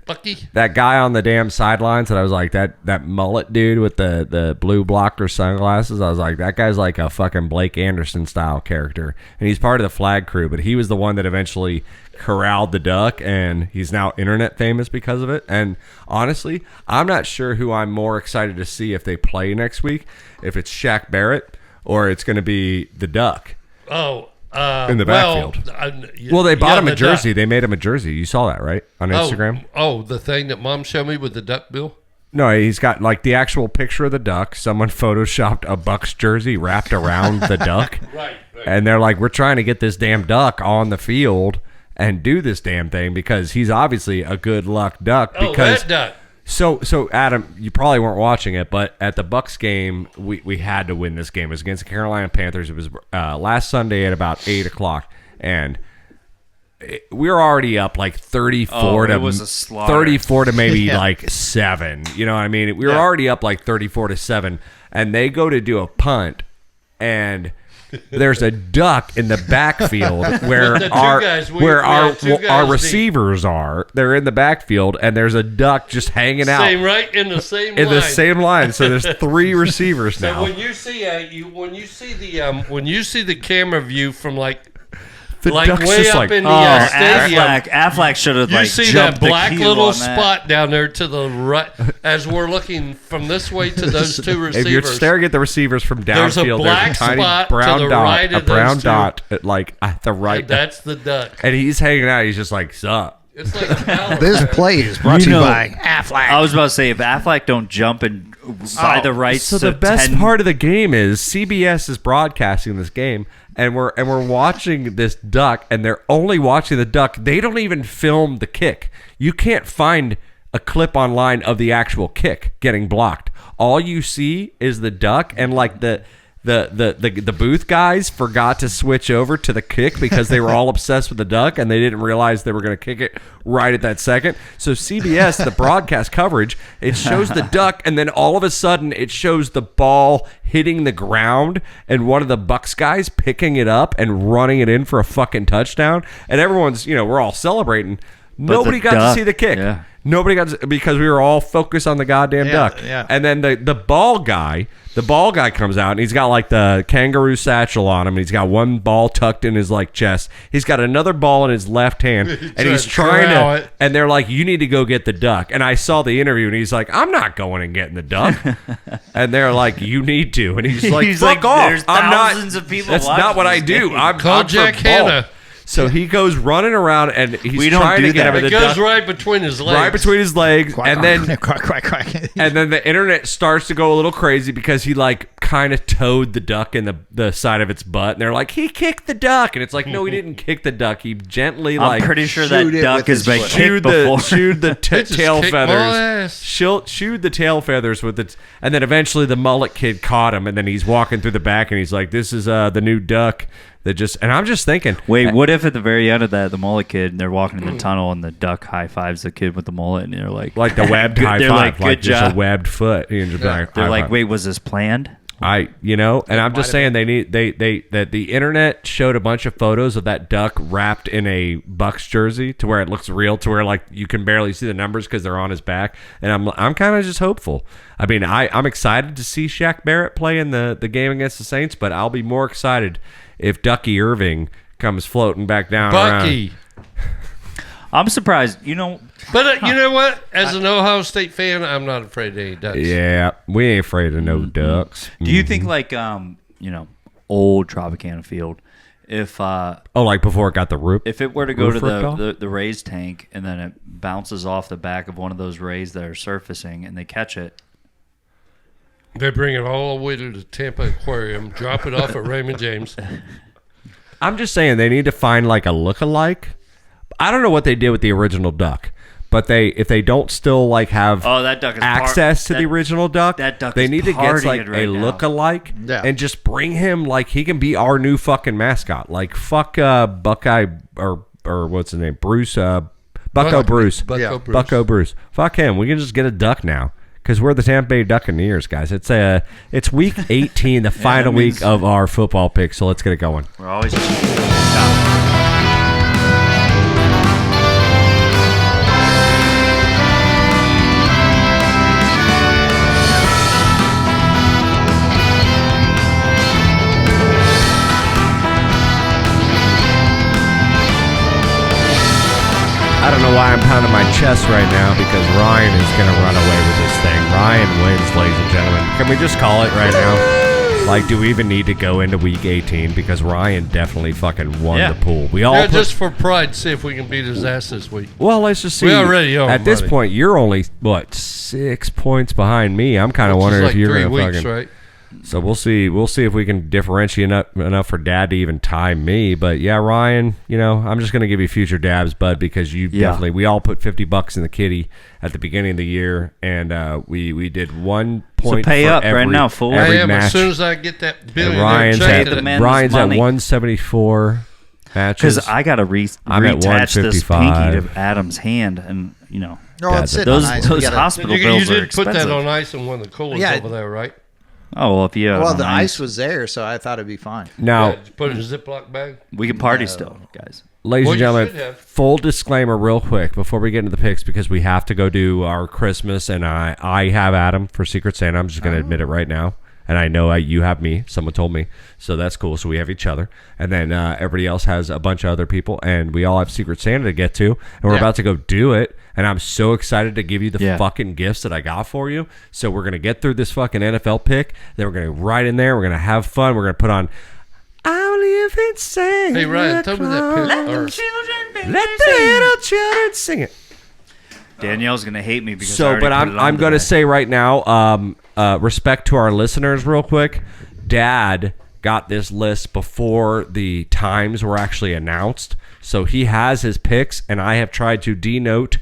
S4: Bucky.
S1: That guy on the damn sidelines that I was like, that mullet dude with the blue blocker sunglasses, I was like, that guy's like a fucking Blake Anderson style character. And he's part of the flag crew, but he was the one that eventually corralled the duck, and he's now internet famous because of it. And honestly, I'm not sure who I'm more excited to see if they play next week, if it's Shaq Barrett or it's going to be the duck.
S4: Oh.
S1: In the backfield. Well, they bought him a jersey. They made him a jersey. You saw that, right? On Instagram?
S4: Oh, the thing that Mom showed me with the duck bill?
S1: No, he's got like the actual picture of the duck. Someone photoshopped a Bucks jersey wrapped around the duck.
S4: Right.
S1: And they're like, we're trying to get this damn duck on the field and do this damn thing because he's obviously a good luck duck.
S4: Oh,
S1: Because
S4: that duck.
S1: So Adam, you probably weren't watching it, but at the Bucks game, we had to win this game. It was against the Carolina Panthers. It was last Sunday at about 8:00, and we were already up like 34
S3: it was a slaughter.
S1: 34 to maybe like 7. You know what I mean? We were already up like 34 to 7, and they go to do a punt, and there's a duck in the backfield where our receivers are. They're in the backfield, and there's a duck just hanging out.
S4: Right in the same line.
S1: In the same line. So there's 3 receivers now.
S4: So when you see the camera view from like
S1: The
S4: like
S1: duck's
S4: way
S1: just
S4: up
S1: like,
S4: in the stadium.
S3: Affleck should have
S4: You
S3: like
S4: see
S3: jumped
S4: that black
S3: the queue
S4: little
S3: on that.
S4: spot down there to the right as we're looking from this way to those two receivers.
S1: If you're staring at the receivers from
S4: There's a
S1: downfield,
S4: black
S1: there's a tiny
S4: spot to
S1: brown
S4: the
S1: dot,
S4: right
S1: a
S4: of
S1: brown
S4: those two.
S1: dot at like at the right.
S4: And that's the duck.
S1: And he's hanging out. He's just like, sup.
S4: It's like
S2: This play is brought to you by Affleck.
S3: I was about to say, if Affleck don't jump and buy the rights,
S1: So
S3: to
S1: the best
S3: 10
S1: part of the game is CBS is broadcasting this game, and we're watching this duck, and they're only watching the duck. They don't even film the kick. You can't find a clip online of the actual kick getting blocked. All you see is the duck, and like the booth guys forgot to switch over to the kick because they were all obsessed with the duck, and they didn't realize they were going to kick it right at that second. So CBS, the broadcast coverage, it shows the duck, and then all of a sudden it shows the ball hitting the ground and one of the Bucks guys picking it up and running it in for a fucking touchdown. And everyone's, we're all celebrating. Nobody got to see the kick.
S3: Yeah.
S1: Nobody got to, because we were all focused on the goddamn duck.
S2: Yeah.
S1: And then the ball guy comes out, and he's got like the kangaroo satchel on him, and he's got one ball tucked in his like chest. He's got another ball in his left hand, and he's trying to. And they're like, "You need to go get the duck." And I saw the interview, and he's like, "I'm not going and getting the duck." And they're like, "You need to." And he's like,
S3: He's
S1: "Fuck
S3: like,
S1: off!
S3: "There's
S1: I'm not.
S3: thousands of people
S1: That's
S3: watching
S1: not what I
S3: this
S1: do.
S3: game."
S1: I'm
S4: Call
S1: for
S4: Jack
S1: ball."
S4: Hanna.
S1: So he goes running around, and he's
S3: We don't
S1: trying
S3: do
S1: to get
S3: that.
S1: him in
S4: It
S1: the
S4: goes
S1: duck.
S4: right between his legs.
S1: Right between his legs, and then
S2: quack.
S1: and then the internet starts to go a little crazy because he like kind of towed the duck in the side of its butt, and they're like, he kicked the duck, and it's like, no, he didn't kick the duck. He gently
S3: I'm pretty sure that
S2: shoot it
S3: duck
S2: with
S3: has
S2: his
S3: been
S2: foot.
S3: kicked before.
S1: chewed the
S4: just
S1: tail
S4: kicked my
S1: feathers,
S4: ass.
S1: chewed the tail feathers with it, and then eventually the mullet kid caught him, and then he's walking through the back, and he's like, this is the new duck that just, and I'm just thinking,
S3: Wait, what if at the very end of that, the mullet kid, and they're walking in the tunnel, and the duck high fives the kid with the mullet, and they're like
S1: like the webbed high
S3: they're
S1: five,
S3: like, good
S1: just
S3: job.
S1: a webbed foot. They're
S3: They're like, wait, was this planned?
S1: And I'm just saying that the internet showed a bunch of photos of that duck wrapped in a Bucks jersey to where it looks real, to where like you can barely see the numbers because they're on his back, and I'm kind of just hopeful. I mean, I'm excited to see Shaq Barrett play in the game against the Saints, but I'll be more excited if Ducky Irving comes floating back down.
S4: Bucky.
S3: I'm surprised.
S4: But you know what? As an Ohio State fan, I'm not afraid of any ducks.
S1: Yeah, we ain't afraid of no ducks.
S3: Do you think like old Tropicana Field, if
S1: like before it got the roof?
S3: if it were to go to
S1: Roof ripped off?
S3: the raised tank and then it bounces off the back of one of those rays that are surfacing and they catch it,
S4: They bring it all the way to the Tampa Aquarium, drop it off at Raymond James.
S1: I'm just saying they need to find like a look-alike. I don't know what they did with the original duck, but if they don't still like have
S3: that duck is
S1: access to the original duck,
S3: that duck
S1: they
S3: is
S1: need to get like
S3: partying right
S1: a
S3: now.
S1: look-alike
S2: Yeah.
S1: and just bring him like he can be our new fucking mascot. Like fuck Buckeye or what's his name, Bruce Bucko Bruce.
S4: Bucko Bruce.
S1: Bucko Bruce. Fuck him. We can just get a duck now. Because we're the Tampa Bay Buccaneers, guys. It's week 18, the final week of our football pick. So let's get it going.
S3: we're always
S1: I don't know why I'm pounding my chest right now because Ryan is going to run away with this thing. Ryan wins, ladies and gentlemen. Can we just call it right now? Like, do we even need to go into week 18? Because Ryan definitely fucking won
S3: Yeah.
S1: the pool. We all
S4: Yeah, just for pride, see if we can beat his ass this week.
S1: well, let's just see.
S4: We already owe
S1: At this
S4: money.
S1: point, you're only, 6 points behind me. I'm kind of
S4: Which is
S1: wondering
S4: like
S1: if you're
S4: 3
S1: going to
S4: weeks,
S1: fucking...
S4: right?
S1: So we'll see. We'll see if we can differentiate enough for Dad to even tie me. But yeah, Ryan, I'm just gonna give you future dabs, bud, because you definitely. We all put $50 in the kitty at the beginning of the year, and we did 1 point.
S3: So pay
S1: for
S3: up
S1: every,
S3: right now, fool.
S1: every
S4: I am
S1: match.
S4: as soon as I get that
S1: And
S4: billionaire
S1: Ryan's
S4: check.
S3: the
S4: that-
S3: man
S1: Ryan's
S3: his
S1: at
S3: money.
S1: 174 matches.
S3: Because I got to
S1: I'm at
S3: reattach this
S1: 155.
S3: pinky to Adam's hand, and
S2: No,
S1: Dad's
S2: it's sitting on
S3: those
S2: ice. We
S3: those
S2: gotta-
S3: hospital
S4: You
S3: bills are
S4: did put that
S3: expensive.
S4: on ice in one of the coolers
S2: Yeah.
S4: over there, right?
S3: Oh well, if you have
S2: Well,
S3: it
S2: the
S3: on
S2: ice was there, so I thought it'd be fine.
S1: now.
S4: Yeah, did you put it in a Ziploc bag.
S3: we can party still, guys.
S1: Ladies
S4: Well,
S1: and
S4: you
S1: gentlemen,
S4: should have.
S1: full disclaimer real quick before we get into the picks, because we have to go do our Christmas, and I have Adam for Secret Santa. I'm just going to admit it right now. And I know you have me. Someone told me. So that's cool. So we have each other. And then everybody else has a bunch of other people. And we all have Secret Santa to get to. And we're
S2: Yeah.
S1: about to go do it. And I'm so excited to give you the
S3: Yeah.
S1: fucking gifts that I got for you. So we're going to get through this fucking NFL pick. Then we're going to right in there. We're going to have fun. We're going to put on I'll live in Santa
S4: Hey, Ryan, tell me that
S1: Claus.
S4: pick. Or,
S1: Let the little children sing it.
S3: Danielle's gonna hate me because I
S1: So,
S3: already
S1: but
S3: put it on
S1: I'm going to
S3: today.
S1: say right now, respect to our listeners, real quick. Dad got this list before the times were actually announced, so he has his picks, and I have tried to denote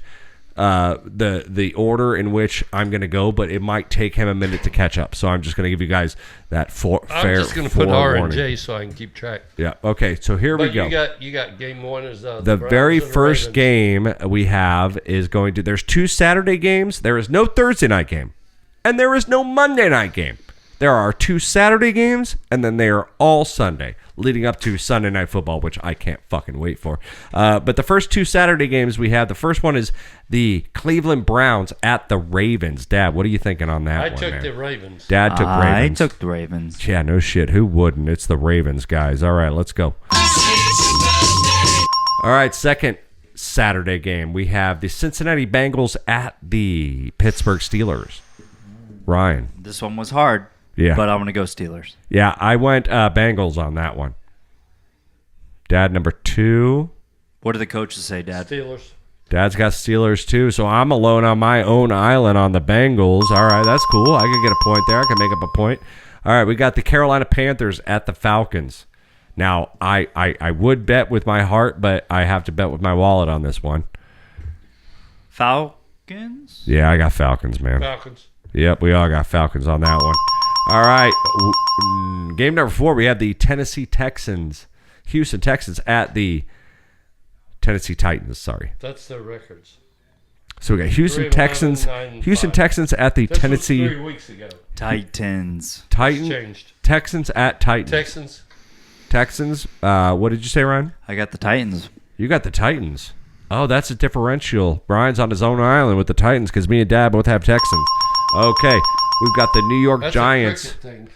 S1: the order in which I'm going to go, but it might take him a minute to catch up. So I'm just going to give you guys that
S4: I'm just going to put R and J so I can keep track.
S1: Yeah. Okay. So here we
S4: But
S1: go.
S4: you got game one is
S1: The
S4: Browns
S1: very
S4: and the
S1: first
S4: Ravens.
S1: game we have is going to. There's 2 Saturday games. There is no Thursday night game, and there is no Monday night game. There are 2 Saturday games, and then they are all Sunday, leading up to Sunday Night Football, which I can't fucking wait for. But the first 2 Saturday games we have, the first one is the Cleveland Browns at the Ravens. Dad, what are you thinking on that
S4: I
S1: one,
S4: took
S1: man?
S4: the Ravens.
S1: Dad took
S3: I
S1: Ravens.
S3: took the Ravens.
S1: Yeah, no shit. Who wouldn't? It's the Ravens, guys. All right, let's go. All right, second Saturday game. We have the Cincinnati Bengals at the Pittsburgh Steelers. Ryan.
S3: This one was hard.
S1: Yeah.
S3: But I'm gonna go Steelers.
S1: Yeah, I went Bengals on that one. Dad, number 2.
S3: What do the coaches say, Dad?
S4: Steelers.
S1: Dad's got Steelers too, so I'm alone on my own island on the Bengals. All right, that's cool. I could get a point there. I can make up a point. All right, we got the Carolina Panthers at the Falcons. Now, I would bet with my heart, but I have to bet with my wallet on this one.
S3: Falcons?
S1: Yeah, I got Falcons, man.
S4: Falcons.
S1: Yep, we all got Falcons on that one. All right, game number 4, we have the Tennessee Texans, Houston Texans at the Tennessee Titans. Sorry.
S4: That's their records.
S1: So we got Houston
S4: 3-11,
S1: Texans,
S4: 9-5.
S1: Houston Texans at the
S4: This
S1: Tennessee
S4: was 3 weeks ago.
S3: Titans.
S4: It's
S1: Titans.
S4: changed.
S1: Texans at Titans.
S4: Texans.
S1: Texans. What did you say, Ryan?
S3: I got the Titans.
S1: You got the Titans. Oh, that's a differential. Brian's on his own island with the Titans because me and Dad both have Texans. Okay, we've got the New York
S4: That's
S1: Giants.
S4: a cricket thing.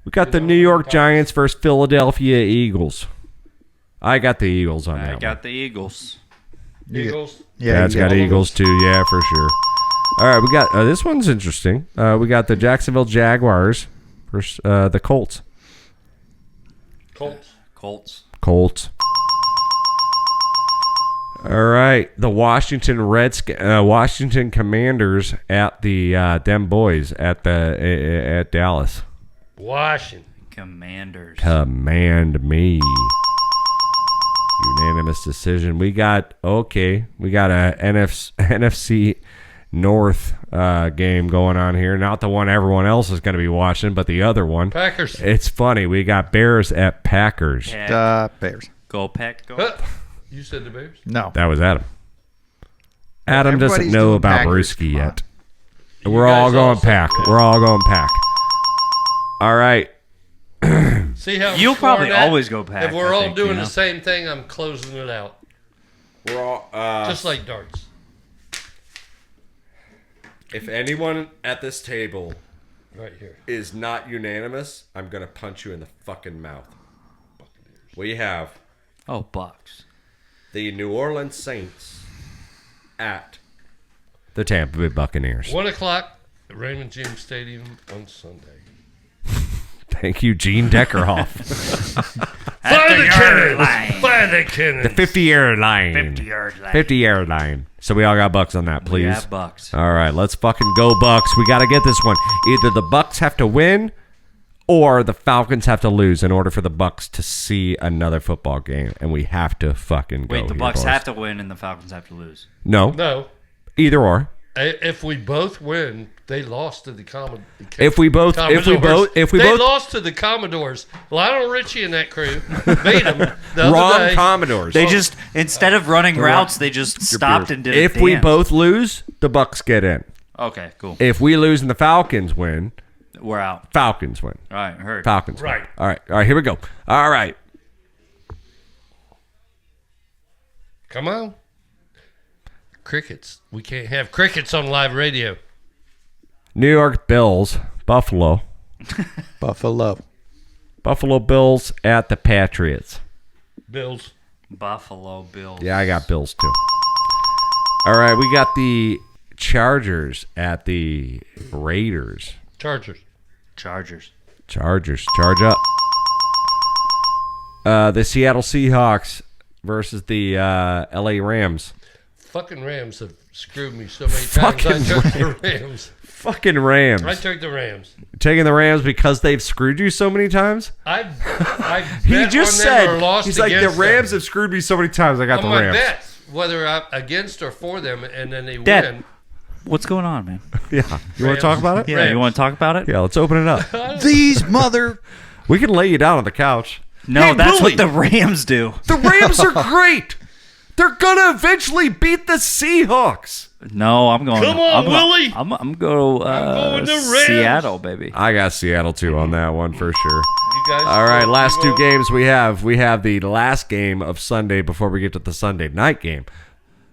S1: We got the New York Giants versus Philadelphia Eagles. I got the Eagles on that
S3: I
S1: one.
S3: got the Eagles.
S4: Eagles.
S2: Yeah,
S1: Dad's
S2: you
S1: got
S2: got
S1: Eagles too. Yeah, for sure. All right, we got this one's interesting. We got the Jacksonville Jaguars versus the Colts.
S4: Colts.
S3: Colts.
S1: All right, the Washington Commanders at the them boys at Dallas.
S4: Washington.
S3: Commanders.
S1: Command me. Unanimous decision. We got a NFC North game going on here. Not the one everyone else is going to be watching, but the other one.
S4: Packers.
S1: It's funny. We got Bears at Packers.
S2: Bears.
S3: Go Pack. Go.
S4: Huh. You said the Bears?
S2: No.
S1: That was Adam. Adam doesn't
S2: Everybody's
S1: know
S2: doing
S1: about
S2: Packers.
S1: Brewski
S2: Come on.
S1: yet. We're all
S4: guys
S1: going
S4: all
S1: Pack.
S4: said-
S1: We're all going Pack. All right.
S4: See how
S3: You'll
S4: scoring
S3: probably
S4: that?
S3: always go Pack,
S4: If we're
S3: I
S4: all
S3: think,
S4: doing
S3: you know?
S4: the same thing, I'm closing it out.
S1: We're all
S4: Just like darts.
S1: if anyone at this table
S4: Right here.
S1: is not unanimous, I'm going to punch you in the fucking mouth. We have
S3: Oh, Bucks.
S1: the New Orleans Saints at the Tampa Bay Buccaneers.
S4: 1 o'clock at Raymond James Stadium on Sunday.
S1: Thank you, Gene Deckerhoff.
S4: Fire the cannons! Fire the cannons!
S1: The 50-yard line.
S3: 50-yard line.
S1: 50-yard line. So we all got Bucks on that, please.
S3: We have Bucks.
S1: All right, let's fucking go Bucks. We got to get this one. Either the Bucks have to win or the Falcons have to lose in order for the Bucks to see another football game, and we have to fucking go.
S3: Wait, the
S1: here,
S3: Bucks
S1: boys.
S3: have to win and the Falcons have to lose.
S1: No,
S4: No.
S1: either or.
S4: If we both win, they lost to the Commodores.
S1: If we both
S4: lost to the Commodores. Lionel Richie and that crew beat them the other
S1: wrong
S4: day.
S1: Commodores.
S3: They just, instead of running routes, they just stopped and did a
S1: If we
S3: dance.
S1: both lose, the Bucks get in.
S3: Okay, cool.
S1: If we lose and the Falcons win,
S3: We're out.
S1: Falcons win.
S3: All right, heard.
S1: Falcons.
S4: Right.
S1: Win. All right. Here we go. All right.
S4: Come on. Crickets. We can't have crickets on live radio.
S1: New York Bills, Buffalo.
S2: Buffalo.
S1: Buffalo Bills at the Patriots.
S4: Bills.
S3: Buffalo Bills.
S1: Yeah, I got Bills too. All right, we got the Chargers at the Raiders.
S4: Chargers.
S3: Chargers.
S1: Chargers, charge up. The Seattle Seahawks versus the LA Rams.
S4: Fucking Rams have screwed me so many times.
S1: Fucking
S4: I took the Rams.
S1: Fucking Rams.
S4: I took the Rams.
S1: Taking the Rams because they've screwed you so many times?
S4: I
S1: He
S4: bet
S1: just
S4: on them or
S1: said,
S4: lost
S1: he's like, the
S4: against
S1: Rams
S4: them.
S1: have screwed me so many times, I got
S4: On
S1: the
S4: my
S1: Rams.
S4: bets, whether I'm against or for them, and then they
S3: Dad.
S4: win.
S3: What's going on, man?
S1: Yeah. You want to talk about it?
S3: Yeah,
S4: Rams.
S3: you want to talk about it?
S1: Yeah, let's open it up.
S2: These mother.
S1: We can lay you down on the couch.
S3: No,
S1: Hey,
S3: that's
S1: Willie,
S3: what the Rams do.
S1: the Rams are great. They're gonna eventually beat the Seahawks.
S3: No, I'm going.
S4: Come on, Willie.
S3: I'm going.
S4: going to Rams.
S3: Seattle, baby.
S1: I got Seattle too on that one for sure.
S4: You guys
S1: All right,
S4: go.
S1: last
S4: You
S1: two
S4: go.
S1: games we have the last game of Sunday before we get to the Sunday night game.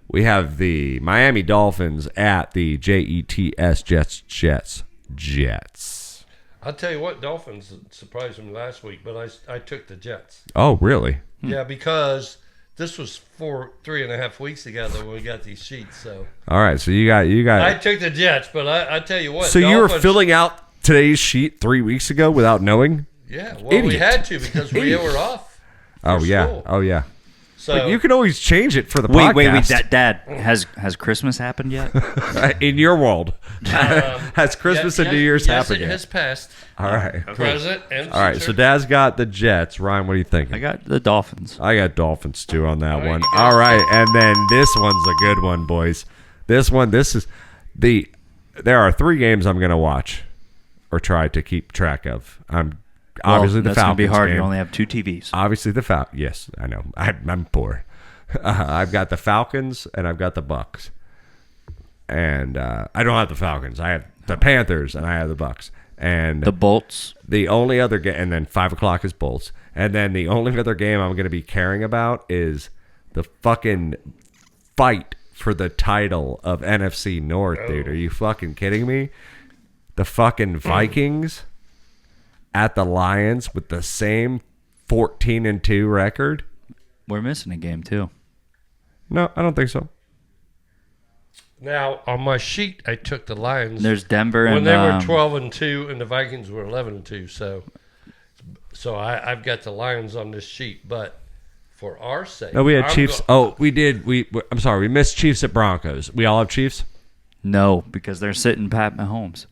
S1: We have the Miami Dolphins at the Jets. Jets.
S4: I'll tell you what, Dolphins surprised me last week, but I took the Jets.
S1: Oh, really?
S4: Yeah, because this was 3.5 weeks ago that we got these sheets. So
S1: All right, so you got
S4: I took the Jets, but I tell you what.
S1: So you were
S4: Dolphins-
S1: filling out today's sheet 3 weeks ago without knowing?
S4: Yeah, well, we
S1: Idiot.
S4: had to because we
S1: Idiot.
S4: were off.
S1: Oh
S4: for
S1: yeah.
S4: school.
S1: Oh yeah.
S4: So
S1: But you can always change it for the
S3: Wait,
S1: podcast.
S3: Dad, has Christmas happened yet?
S1: In your world, has Christmas and New Year's
S4: yes,
S1: happened
S4: it
S1: yet?
S4: has passed.
S1: All right.
S4: Present and
S1: All right. So
S4: future.
S1: Dad's got the Jets. Ryan, what are you thinking?
S3: I got the Dolphins.
S1: I got Dolphins too on that
S4: All right,
S1: one.
S4: you guys-
S1: All right, and then this one's a good one, boys. This is the. There are 3 games I'm gonna watch, or try to keep track of. Obviously the
S3: that's gonna
S1: Falcons
S3: be hard.
S1: game.
S3: You only have 2 TVs.
S1: Obviously the Falcons. Yes, I know. I'm poor. I've got the Falcons and I've got the Bucks, and I don't have the Falcons. I have the Panthers and I have the Bucks. And
S3: The Bolts.
S1: the only other game, and then 5 o'clock is Bolts. And then the only other game I'm going to be caring about is the fucking fight for the title of NFC North, dude. Are you fucking kidding me? The fucking Vikings at the Lions with the same 14-2 record?
S3: We're missing a game too.
S1: No, I don't think so.
S4: Now on my sheet, I took the Lions.
S3: There's Denver
S4: when
S3: and
S4: they were 12-2, and the Vikings were 11-2. So I've got the Lions on this sheet, but for our sake,
S1: No, we had
S4: I'm
S1: Chiefs. We did. I'm sorry. We missed Chiefs at Broncos. We all have Chiefs?
S3: No, because they're sitting Pat Mahomes.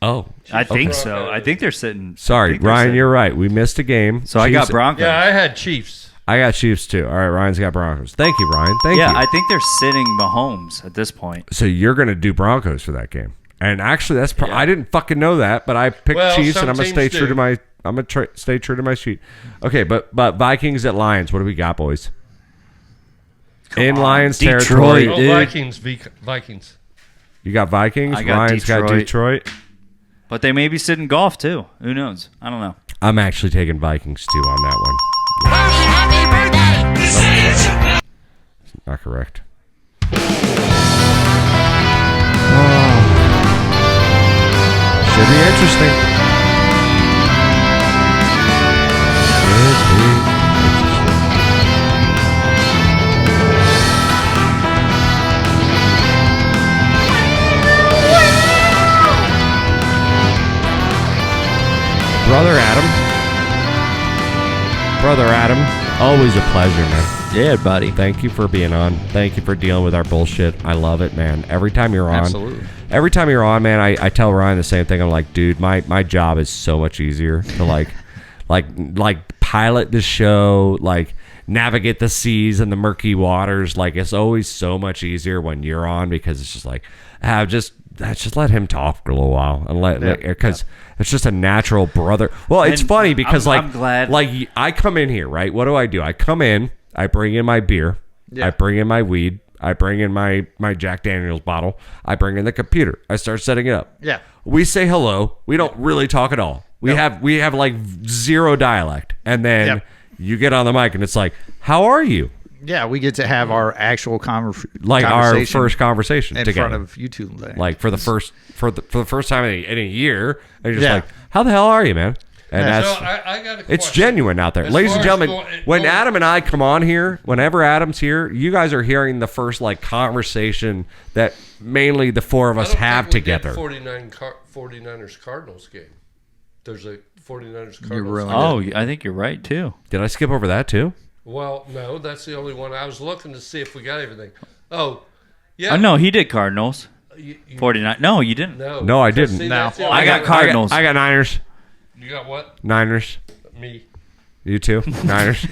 S1: Oh.
S3: I think
S4: Okay.
S3: so. I think they're sitting. I
S1: Sorry,
S3: think they're
S1: Ryan,
S3: sitting.
S1: you're right. We missed a game.
S3: So I got
S1: Chiefs-
S3: Broncos.
S4: Yeah, I had Chiefs.
S1: I got Chiefs too. All right, Ryan's got Broncos. Thank you, Ryan. Thank
S3: Yeah,
S1: you.
S3: I think they're sitting Mahomes at this point.
S1: So you're going to do Broncos for that game. And actually, that's I didn't fucking know that, but I picked
S4: Well,
S1: Chiefs,
S4: some
S1: and I'm going to
S4: teams
S1: stay true
S4: do.
S1: to my. I'm going to stay true to my sheet. Okay, but Vikings at Lions. What do we got, boys? In Lions
S3: Detroit.
S1: territory.
S4: Oh,
S3: Dude.
S4: Vikings.
S1: You got Vikings.
S3: I got
S1: Ryan's got
S3: Detroit.
S1: Detroit.
S3: But they may be sitting golf too. Who knows? I don't know.
S1: I'm actually taking Vikings too on that one. Not correct. Should be interesting. Should be interesting. Brother Adam, always a pleasure, man.
S3: Yeah, buddy.
S1: Thank you for being on. Thank you for dealing with our bullshit. I love it, man. Every time you're on,
S2: Absolutely.
S1: every time you're on, man, I tell Ryan the same thing. I'm like, dude, my job is so much easier to like pilot the show, like navigate the seas and the murky waters. Like, it's always so much easier when you're on, because it's just like, just let him talk for a little while and because it's just a natural brother. Well, it's funny because
S3: I'm glad.
S1: like I come in here, right? What do? I come in, I bring in my beer, I bring in my weed, I bring in my Jack Daniels bottle, I bring in the computer, I start setting it up.
S2: Yeah.
S1: We say hello. We don't really talk at all. We have like zero dialect, and then you get on the mic and it's like, how are you?
S2: Yeah, we get to have our actual
S1: like our first conversation
S2: in
S1: together.
S2: front of you two.
S1: Like for the first time in a year, and you're just like, how the hell are you, man? And that's
S4: So I got a question.
S1: it's genuine out there,
S4: As
S1: ladies
S4: far
S1: and
S4: as
S1: gentlemen. When Adam and I come on here, whenever Adam's here, you guys are hearing the first like conversation that mainly the four of us have together.
S4: 49ers Cardinals game. There's a 49ers Cardinals.
S2: ruined
S4: game.
S3: Oh, I think you're right too.
S1: Did I skip over that too?
S4: Well, no, that's the only one. I was looking to see if we got everything. Oh, yeah.
S3: Oh no, he did Cardinals.
S4: You-
S3: 49. No, you didn't.
S1: No, I didn't.
S4: See,
S2: No.
S4: that's the
S3: I
S4: only
S3: got
S4: one.
S3: Cardinals.
S1: I got Niners.
S4: You got what?
S1: Niners.
S4: Me.
S1: You too? Niners.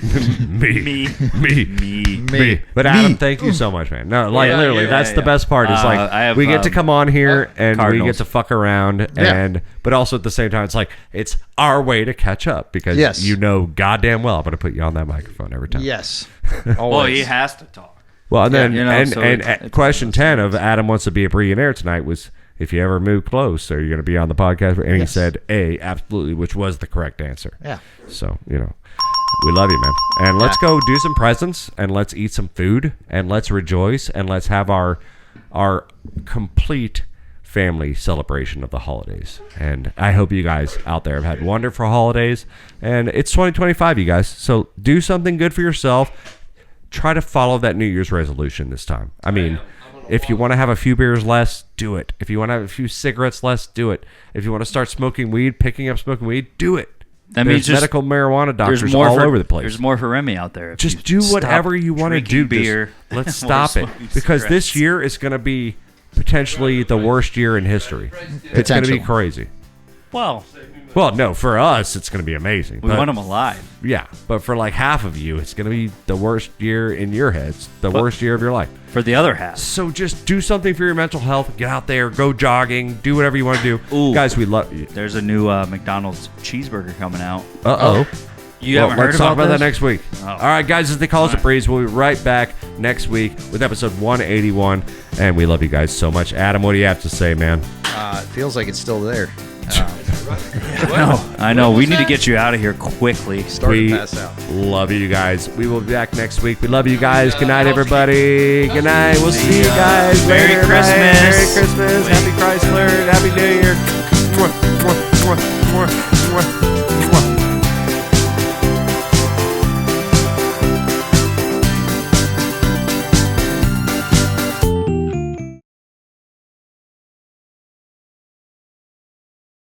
S1: Me.
S3: Me.
S1: But Adam, thank you so much, man. No, like
S4: Yeah,
S1: literally,
S4: yeah,
S1: that's the best part. Is like
S3: I have,
S1: we get to come on here and we
S3: Cardinals.
S1: get to fuck around, and but also at the same time, it's like it's our way to catch up because
S2: Yes.
S1: you know goddamn well I'm going to put you on that microphone every time.
S2: Yes.
S3: Well,
S2: Always.
S3: he has to talk.
S1: Well, and then
S3: you know,
S1: and
S3: so
S1: and
S3: it's
S1: question 10 of Adam wants to be a Bre'llionaire tonight was, if you ever move close, are you going to be on the podcast? And he
S2: Yes.
S1: said A, absolutely, which was the correct answer.
S2: Yeah.
S1: So, you know, we love you, man. And let's go do some presents, and let's eat some food, and let's rejoice, and let's have our complete family celebration of the holidays. And I hope you guys out there have had wonderful holidays. And it's 2025, you guys. So do something good for yourself. Try to follow that New Year's resolution this time. I mean, if you want to have a few beers less, do it. If you want to have a few cigarettes less, do it. If you want to start smoking weed, picking up smoking weed, do it.
S3: That
S1: There's
S3: means just-
S1: medical marijuana
S3: There's
S1: doctors
S3: more
S1: all
S3: for,
S1: over the place.
S3: There's more for Remy out there. If
S1: Just
S3: you
S1: do
S3: stop
S1: whatever you want to do.
S3: drinking beer.
S1: Let's
S3: while
S1: stop it.
S3: smoking
S1: Because this
S3: cigarettes.
S1: year is going to be potentially the worst year in history. It's going to be
S2: Potential.
S1: crazy.
S3: Well,
S1: No, for us, it's going to be amazing.
S3: we
S1: But-
S3: want him alive.
S1: Yeah, but for like half of you, it's going to be the worst year in your heads, the worst year of your life.
S3: For the other half.
S1: So just do something for your mental health. Get out there, go jogging, do whatever you want to do.
S3: Ooh.
S1: Guys, we love you.
S3: There's a new McDonald's cheeseburger coming out.
S1: Uh-oh.
S3: You
S1: Well,
S3: haven't heard
S1: let's talk about
S3: this?
S1: that next week.
S3: Oh.
S1: All right, guys, as they call us a breeze, we'll be right back next week with episode 181. And we love you guys so much. Adam, what do you have to say, man?
S2: It feels like it's still there.
S3: I know. We need to get you out of here quickly.
S2: Starting
S1: We
S2: to pass out.
S1: love you guys. We will be back next week. We love you guys. Good night, everybody. Good night. We'll see you guys
S3: Merry
S1: later. Bye.
S3: Christmas.
S1: Merry Christmas. Happy Chrysler. Happy New Year. Mwah, mwah, mwah, mwah, mwah.